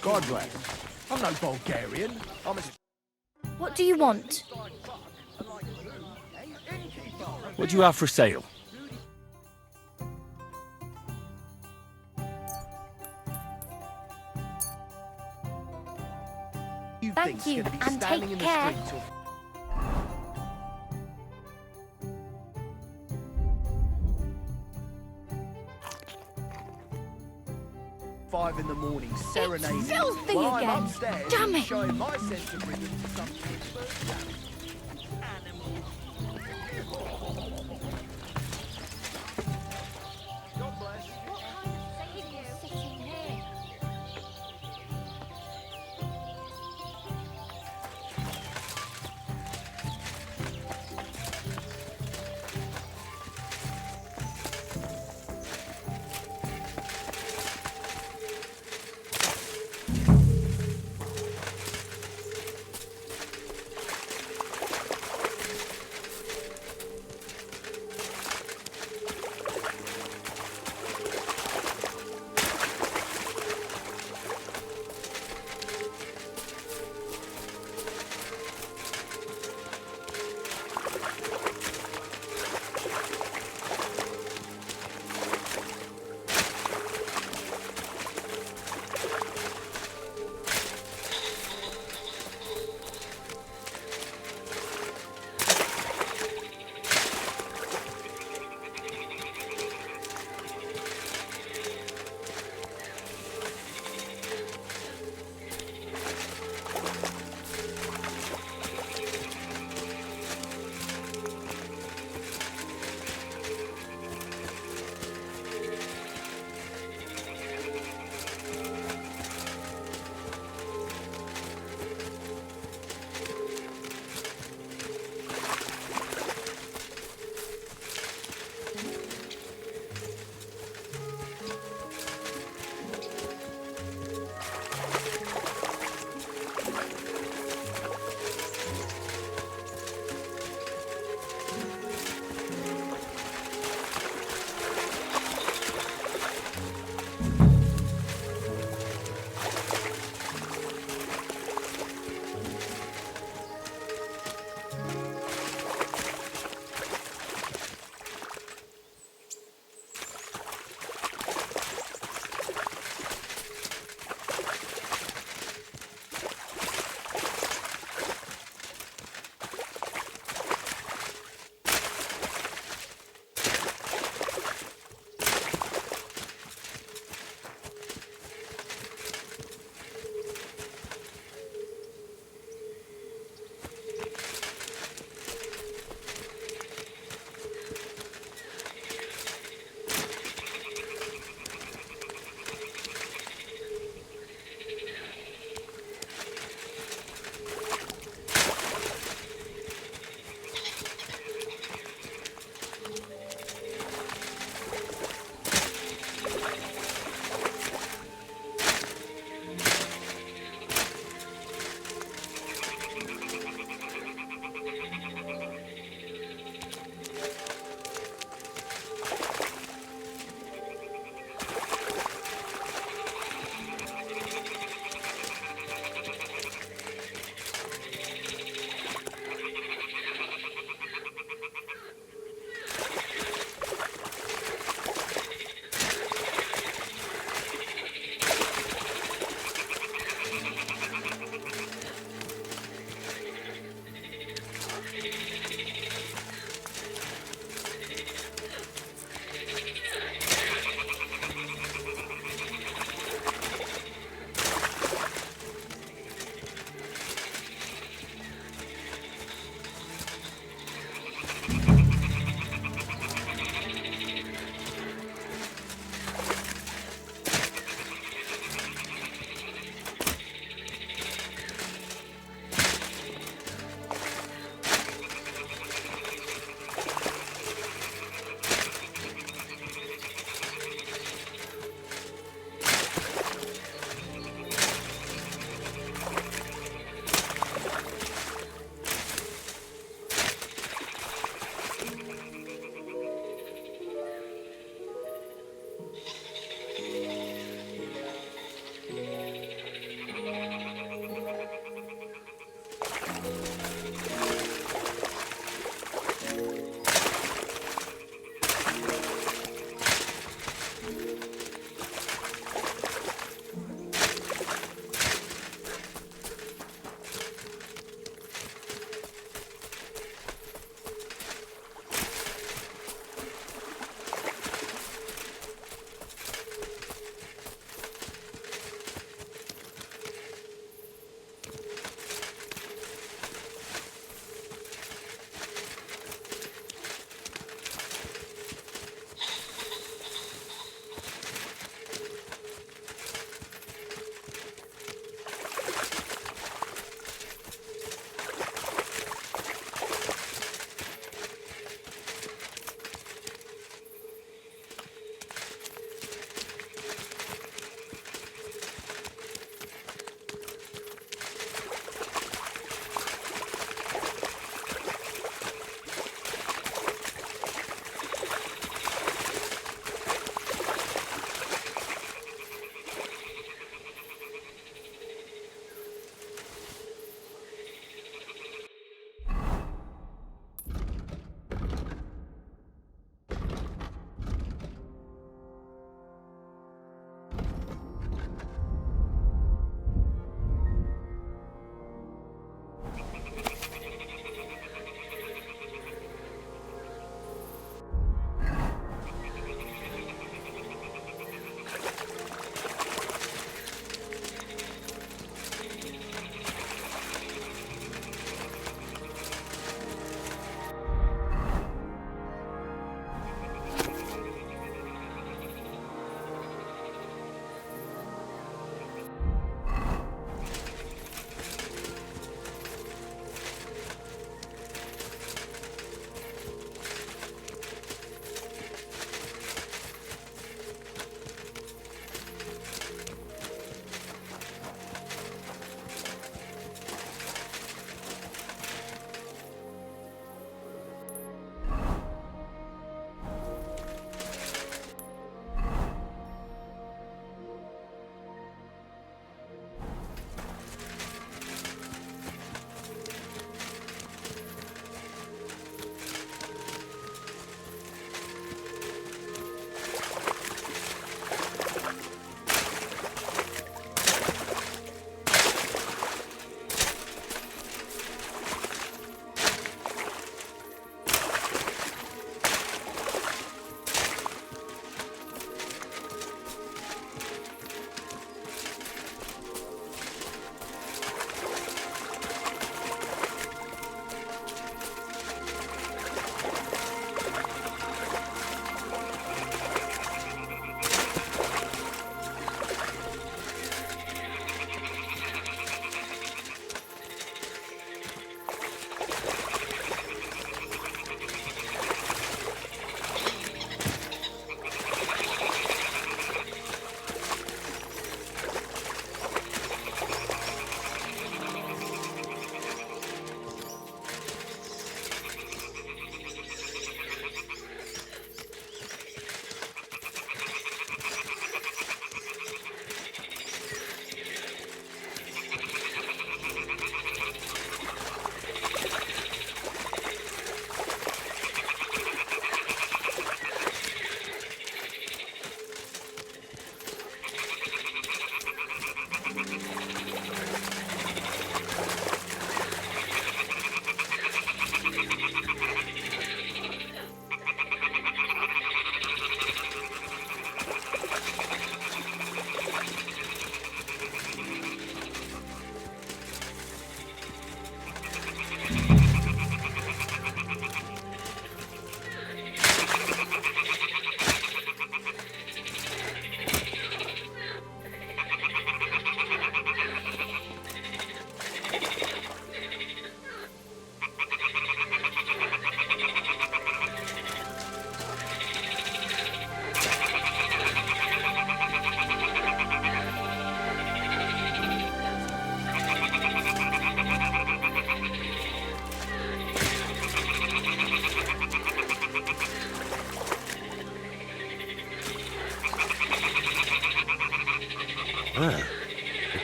E: God bless. I'm no Bulgarian. I'm a...
A: What do you want?
G: What do you have for sale?
A: Thank you, and take care.
E: Five in the morning, serenading.
A: It's filthy
E: while I'm
A: again.
E: upstairs,
A: Damn it.
E: showing my sense of rhythm to some expert animal. God bless.
A: What kind of thing are you sitting here?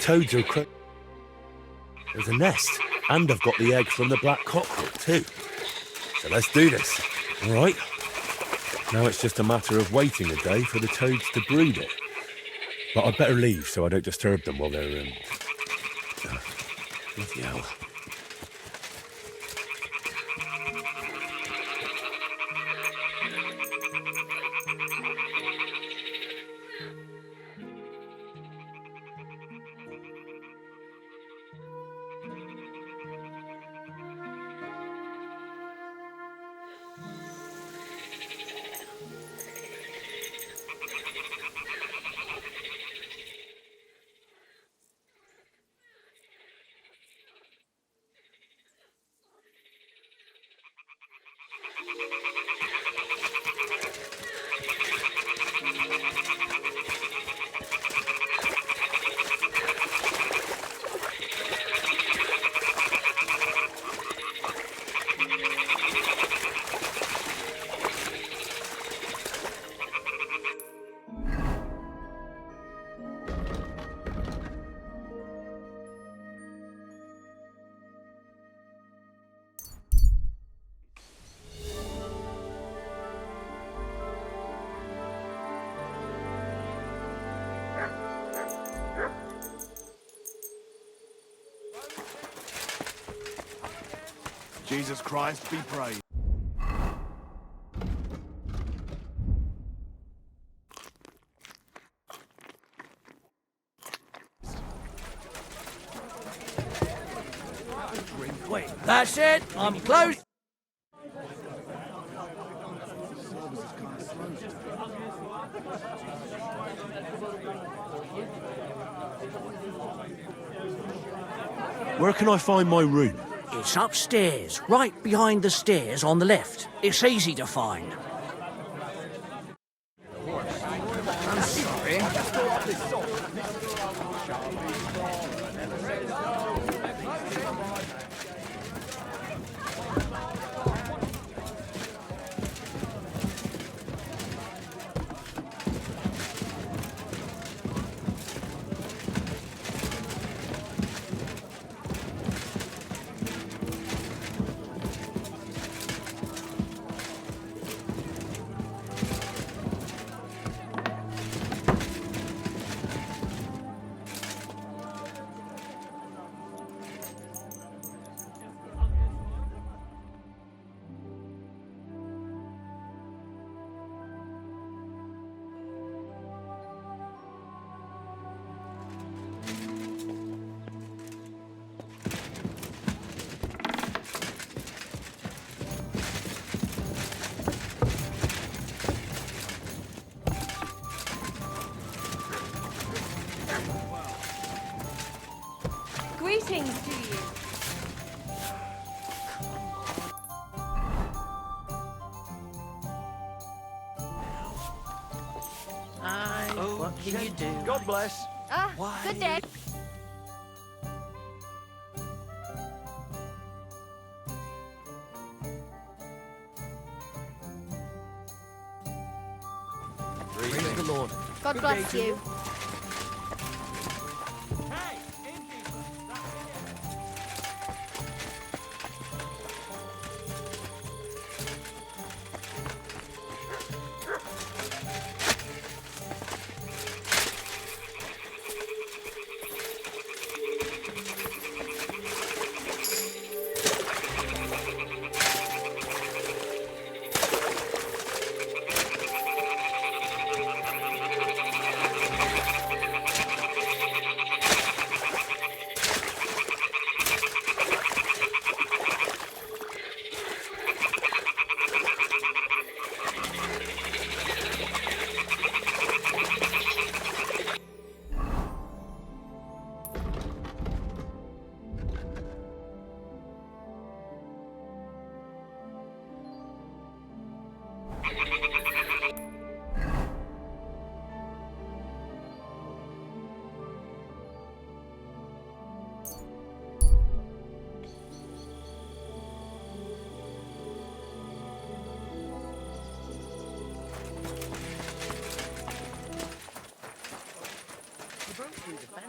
G: toads are There's a nest, and I've got the egg from the black cockerel too. So let's do this, all right? Now it's just a matter of waiting a day for the toads to brood it. But I'd better leave so I don't disturb them while they're bloody hell.
L: Jesus Christ be praised.
F: Wait, that's it. I'm close.
G: Where can I find my room?
F: It's upstairs, right behind the stairs on the left. It's easy to find.
I: I'm sorry.
A: Greetings to you.
D: What can you do?
L: God bless.
A: Ah, good day.
L: Praise the Lord.
A: God bless you.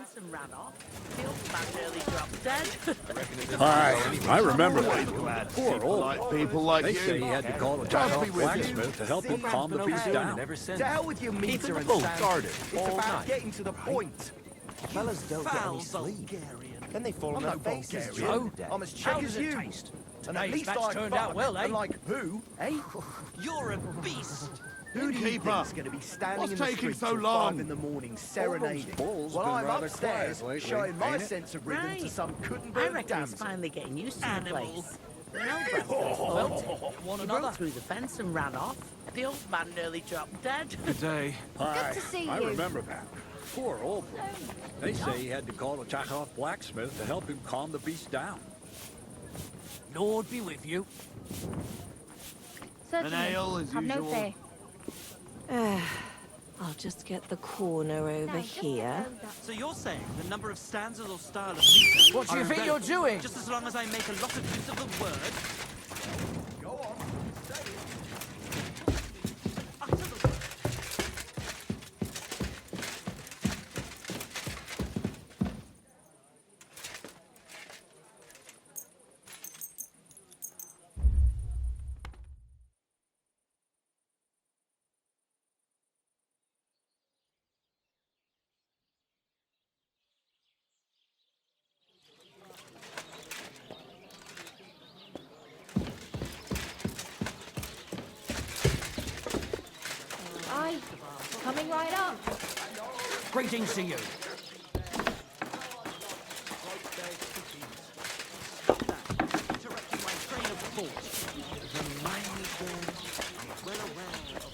D: fence and ran off. The old man nearly dropped dead.
L: I remember that. Poor old people like
I: They
L: you.
I: say he had to call a
L: Just be
I: town
L: with
I: blacksmith to help him calm the beast down.
J: To hell with your meter and sound. It's about getting to the point.
E: Fellas don't get any sleep. Then they fall on their faces,
J: Joe. I'm as check as you. And at least I turned out well, eh? Like who, eh?
E: You're a beast.
J: Who do you
L: Keeper,
J: think's going to be standing
L: what's
J: in the
L: taking
J: streets
L: so
J: till
L: long?
J: 5 in the morning serenading?
I: bulls
J: Well,
I: been
J: I'm
I: rather
J: upstairs
I: quiet lately,
J: showing my
I: ain't it?
J: sense of rhythm to some
D: I
J: Kuttenberg
D: reckon he's
J: damsel.
D: finally getting used to the place. He broke through the fence and ran off. The old man nearly dropped dead.
L: Good day.
A: Good to see
I: I
A: you.
I: remember that. Poor old boy. They say he had to call a Tachoff blacksmith to help him calm the beast down.
E: Lord be with you.
A: Certainly.
L: An ale as
A: Have no
L: usual.
A: fear.
M: I'll just get the corner over here.
E: So you're saying the number of stanzas or style of music...
J: What do you think you're doing?
E: Just as long as I make a lot of use of the word...
J: Go on, say it.
E: Utter the word.
A: Aye, coming right up.
E: Greetings to you. Interrupting my train of thought. I'm well aware of the...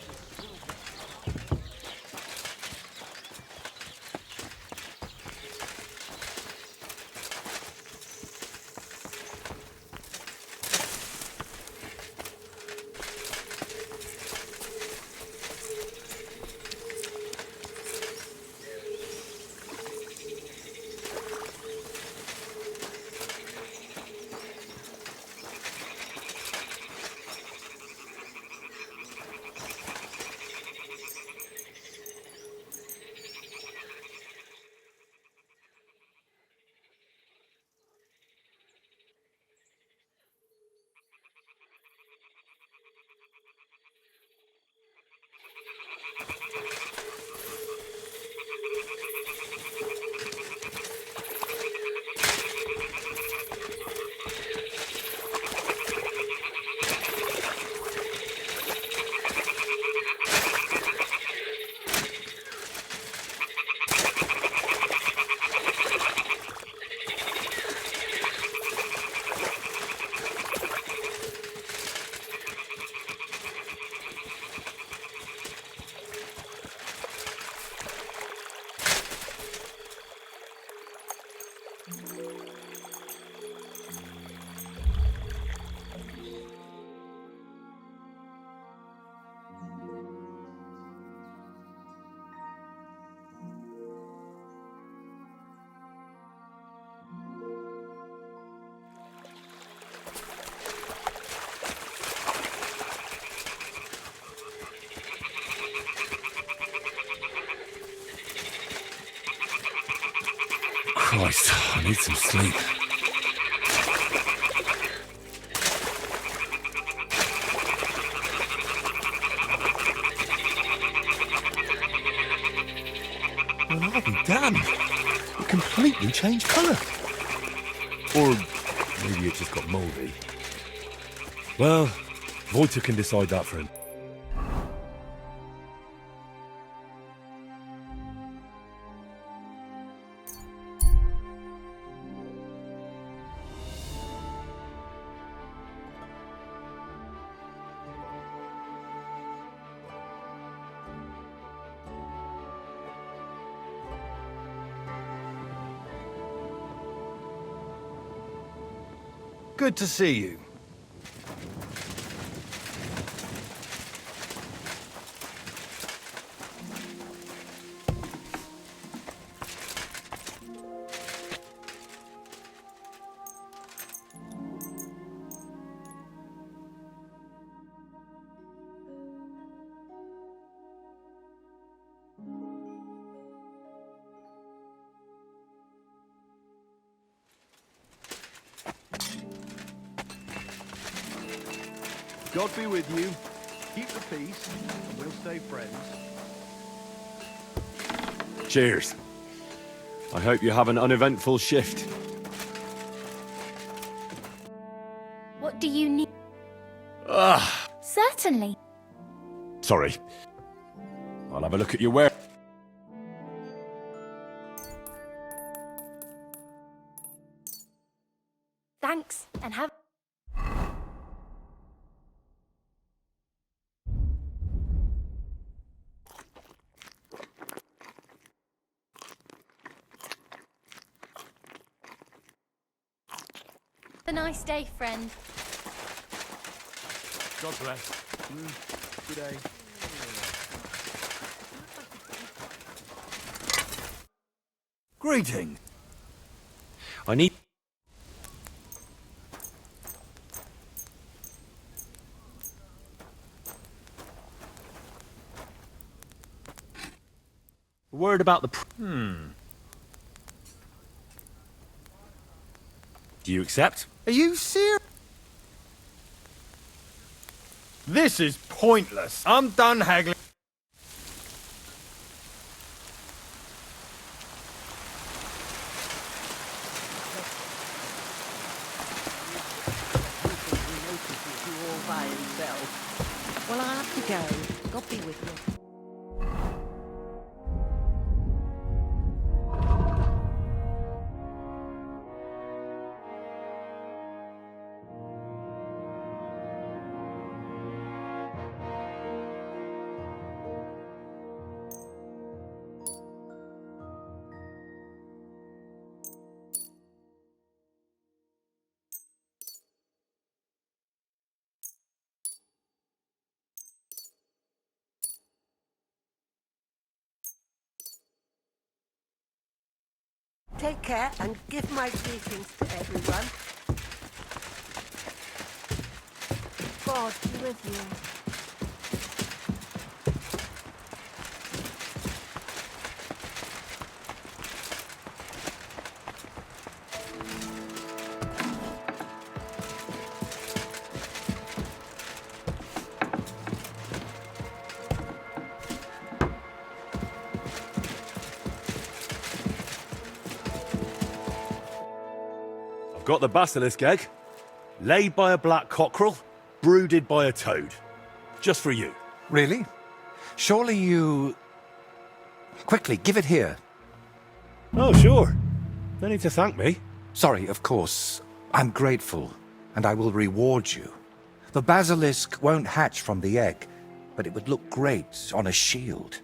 B: Christ, I need some sleep.
G: Well, I'll be damned. It completely changed colour. Or maybe it just got mouldy. Well, Wojtek can decide that for him.
J: Good to see you.
I: God be with you. Keep the peace, and we'll stay friends.
B: Cheers. I hope you have an uneventful shift.
A: What do you need?
B: Ah,
A: Certainly.
B: sorry. I'll have a look at your ware.
A: Thanks, and have... a nice day, friend.
G: God bless.
I: Good day.
L: Greeting.
B: I need... A word about the... Do you accept?
I: Are you serious? This is pointless. I'm done haggling.
D: Well, I'll have to go. God be with you.
C: Take care and give my greetings to everyone.
K: God be with you.
B: I've got the basilisk egg, laid by a black cockerel, brooded by a toad. Just for you.
H: Really? Surely you... Quickly, give it here.
B: Oh, sure. No need to thank me.
H: Sorry, of course. I'm grateful, and I will reward you. The basilisk won't hatch from the egg, but it would look great on a shield.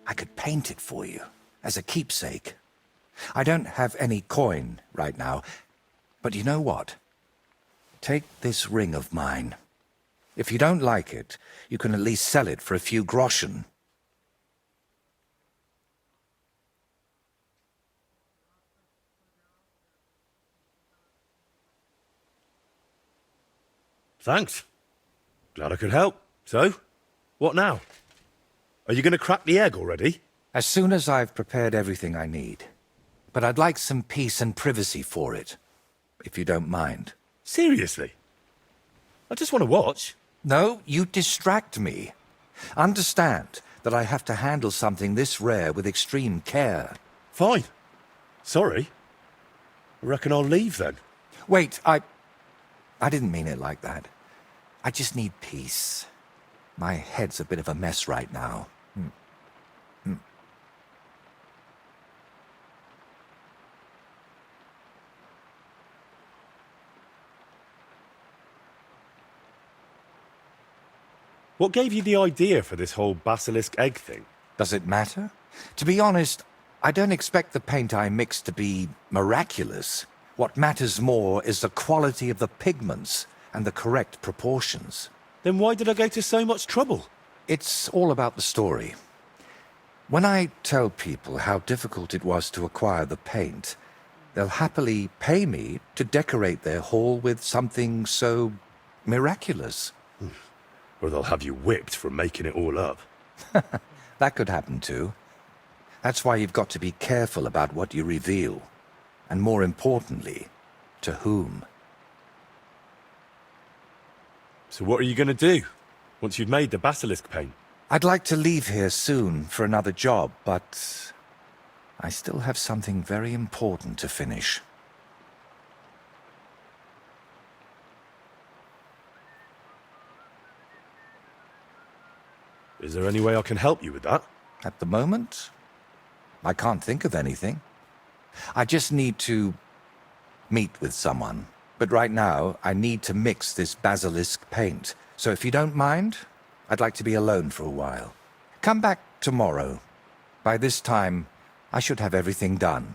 H: I could paint it for you, as a keepsake. I don't have any coin right now, but you know what? Take this ring of mine. If you don't like it, you can at least sell it for a few groschen.
B: Thanks. Glad I could help. So, what now? Are you going to crack the egg already?
H: As soon as I've prepared everything I need. But I'd like some peace and privacy for it, if you don't mind.
B: Seriously? I just want to watch.
H: No, you distract me. Understand that I have to handle something this rare with extreme care.
B: Fine. Sorry. I reckon I'll leave then.
H: Wait, I didn't mean it like that. I just need peace. My head's a bit of a mess right now.
B: What gave you the idea for this whole basilisk egg thing?
H: Does it matter? To be honest, I don't expect the paint I mix to be miraculous. What matters more is the quality of the pigments and the correct proportions.
B: Then why did I go to so much trouble?
H: It's all about the story. When I tell people how difficult it was to acquire the paint, they'll happily pay me to decorate their hall with something so miraculous.
B: Or they'll have you whipped for making it all up.
H: That could happen too. That's why you've got to be careful about what you reveal. And more importantly, to whom.
G: So what are you going to do once you've made the basilisk paint?
H: I'd like to leave here soon for another job, but I still have something very important to finish.
G: Is there any way I can help you with that?
H: At the moment, I can't think of anything. I just need to meet with someone. But right now, I need to mix this basilisk paint. So if you don't mind, I'd like to be alone for a while. Come back tomorrow. By this time, I should have everything done.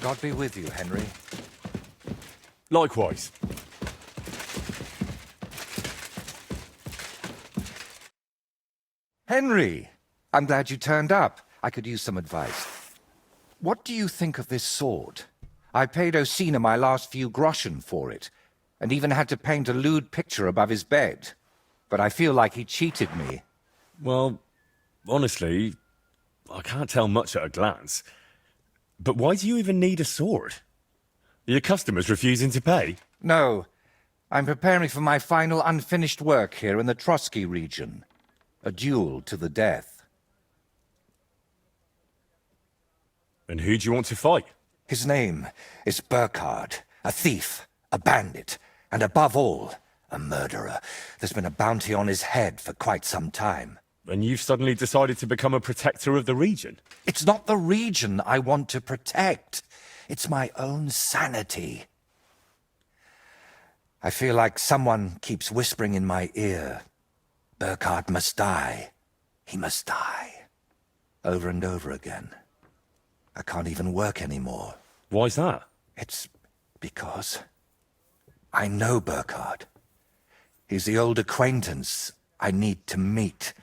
H: God be with you, Henry.
G: Likewise.
H: Henry! I'm glad you turned up. I could use some advice. What do you think of this sword? I paid Osina my last few groschen for it, and even had to paint a lewd picture above his bed. But I feel like he cheated me.
G: Well, honestly, I can't tell much at a glance. But why do you even need a sword? Are your customers refusing to pay?
H: No. I'm preparing for my final unfinished work here in the Trotsky region. A duel to the death.
G: And who do you want to fight?
H: His name is Burkhard, a thief, a bandit, and above all, a murderer. There's been a bounty on his head for quite some time.
G: And you've suddenly decided to become a protector of the region?
H: It's not the region I want to protect. It's my own sanity. I feel like someone keeps whispering in my ear, Burkhard must die. He must die. Over and over again. I can't even work anymore.
G: Why's that?
H: It's because I know Burkhard. He's the old acquaintance I need to meet.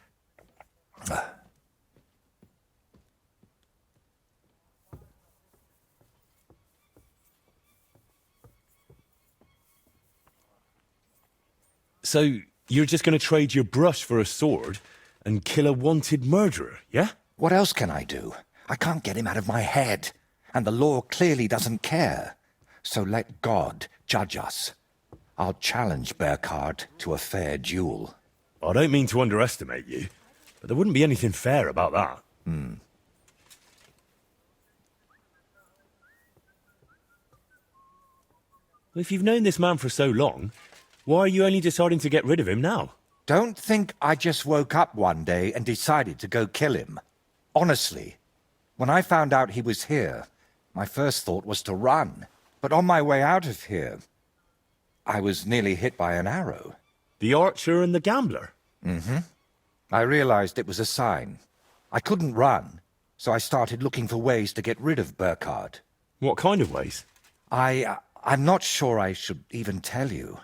G: So, you're just going to trade your brush for a sword and kill a wanted murderer, yeah?
H: What else can I do? I can't get him out of my head, and the law clearly doesn't care. So let God judge us. I'll challenge Burkhard to a fair duel.
G: I don't mean to underestimate you, but there wouldn't be anything fair about that. Well, if you've known this man for so long, why are you only deciding to get rid of him now?
H: Don't think I just woke up one day and decided to go kill him. Honestly, when I found out he was here, My first thought was to run, but on my way out of here, I was nearly hit by an arrow.
G: The archer and the gambler?
H: Mm-hmm. I realized it was a sign. I couldn't run, so I started looking for ways to get rid of Burkhard.
G: What kind of ways?
H: I'm not sure I should even tell you.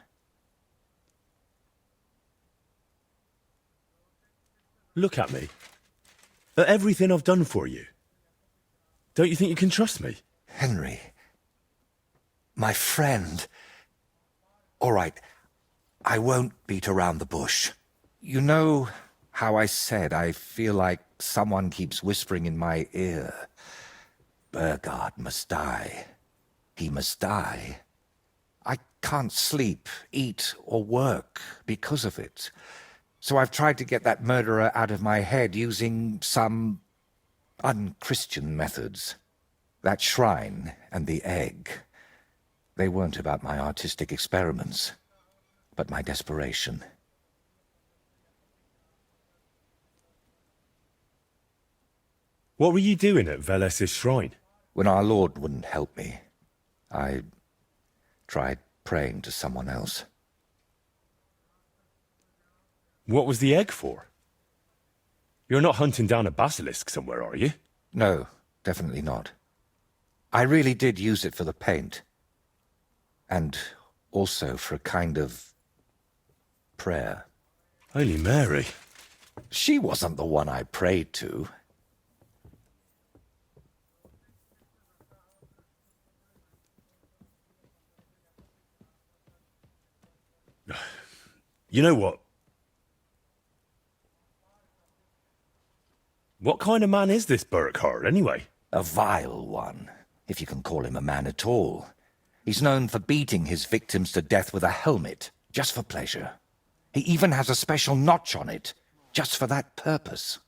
G: Look at me. At everything I've done for you. Don't you think you can trust me?
H: Henry. My friend. All right, I won't beat around the bush. You know how I said I feel like someone keeps whispering in my ear. Burkhard must die. He must die. I can't sleep, eat, or work because of it. So I've tried to get that murderer out of my head using some unchristian methods. That shrine and the egg, they weren't about my artistic experiments, but my desperation.
G: What were you doing at Velez's shrine?
H: When our Lord wouldn't help me, I tried praying to someone else.
G: What was the egg for? You're not hunting down a basilisk somewhere, are you?
H: No, definitely not. I really did use it for the paint. And also for a kind of prayer.
G: Holy Mary.
H: She wasn't the one I prayed to.
G: You know what? What kind of man is this Burkhard, anyway?
H: A vile one, if you can call him a man at all. He's known for beating his victims to death with a helmet, just for pleasure. He even has a special notch on it, just for that purpose.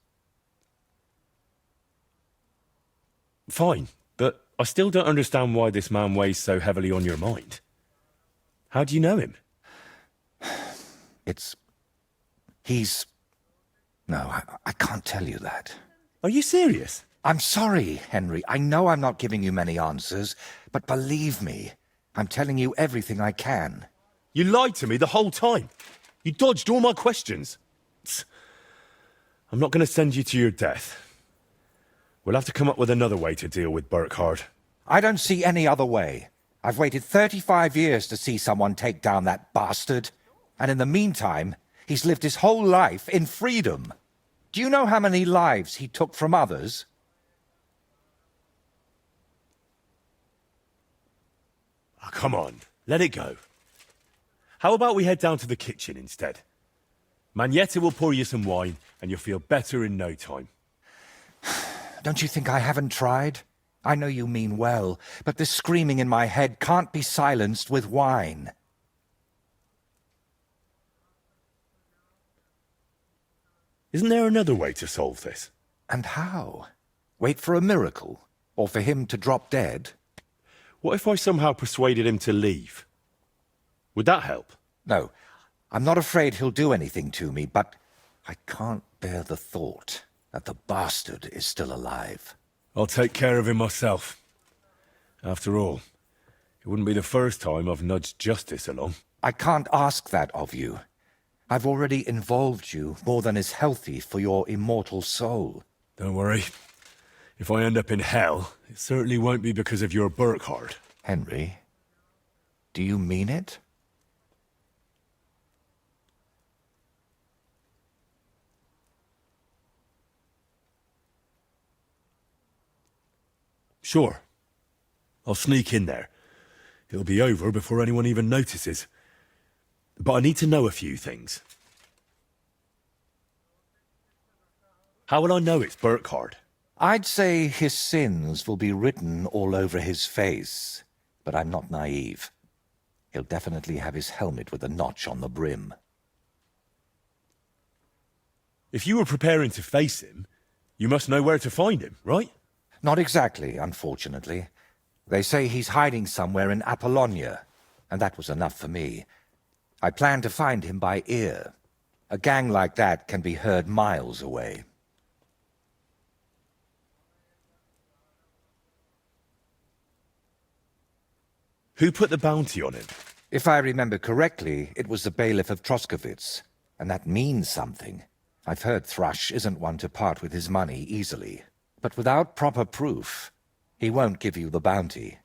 G: Fine, but I still don't understand why this man weighs so heavily on your mind. How do you know him?
H: No, I can't tell you that.
G: Are you serious?
H: I'm sorry, Henry. I know I'm not giving you many answers, but believe me, I'm telling you everything I can.
G: You lied to me the whole time. You dodged all my questions. I'm not going to send you to your death. We'll have to come up with another way to deal with Burkhard.
H: I don't see any other way. I've waited 35 years to see someone take down that bastard. And in the meantime, he's lived his whole life in freedom. Do you know how many lives he took from others?
G: Oh, come on, let it go. How about we head down to the kitchen instead? Magnetta will pour you some wine, and you'll feel better in no time.
H: Don't you think I haven't tried? I know you mean well, but this screaming in my head can't be silenced with wine.
G: Isn't there another way to solve this?
H: And how? Wait for a miracle? Or for him to drop dead?
G: What if I somehow persuaded him to leave? Would that help?
H: No, I'm not afraid he'll do anything to me, but I can't bear the thought that the bastard is still alive.
G: I'll take care of him myself. After all, it wouldn't be the first time I've nudged justice along.
H: I can't ask that of you. I've already involved you more than is healthy for your immortal soul.
G: Don't worry. If I end up in hell, it certainly won't be because of your Burkhard.
H: Henry, do you mean it?
G: Sure. I'll sneak in there. It'll be over before anyone even notices. But I need to know a few things. How will I know it's Burkhard?
H: I'd say his sins will be written all over his face, but I'm not naive. He'll definitely have his helmet with a notch on the brim.
G: If you were preparing to face him, you must know where to find him, right?
H: Not exactly, unfortunately. They say he's hiding somewhere in Apollonia, and that was enough for me. I plan to find him by ear. A gang like that can be heard miles away.
G: Who put the bounty on him?
H: If I remember correctly, it was the bailiff of Troskovitz, and that means something. I've heard Thrush isn't one to part with his money easily, but without proper proof, he won't give you the bounty.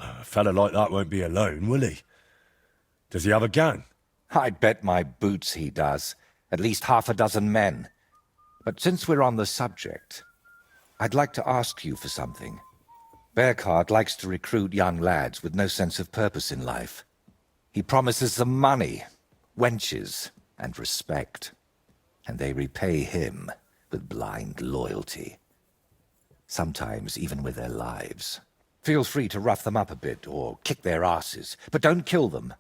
G: A fella like that won't be alone, will he? Does he have a gang?
H: I'd bet my boots he does. At least half a dozen men. But since we're on the subject, I'd like to ask you for something. Bearcart likes to recruit young lads with no sense of purpose in life. He promises them money, wenches, and respect. And they repay him with blind loyalty. Sometimes even with their lives. Feel free to rough them up a bit or kick their asses, but don't kill them.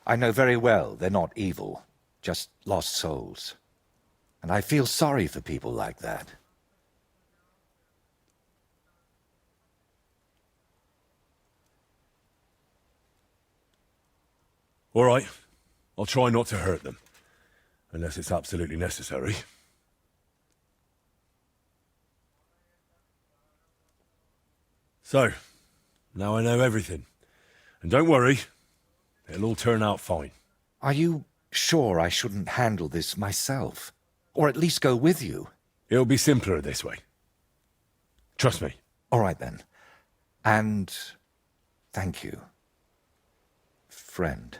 H: I know very well they're not evil, just lost souls. And I feel sorry for people like that.
G: All right. I'll try not to hurt them. Unless it's absolutely necessary. So, now I know everything. And don't worry, it'll all turn out fine.
H: Are you sure I shouldn't handle this myself? Or at least go with you?
G: It'll be simpler this way. Trust me.
H: All right then. And thank you, friend.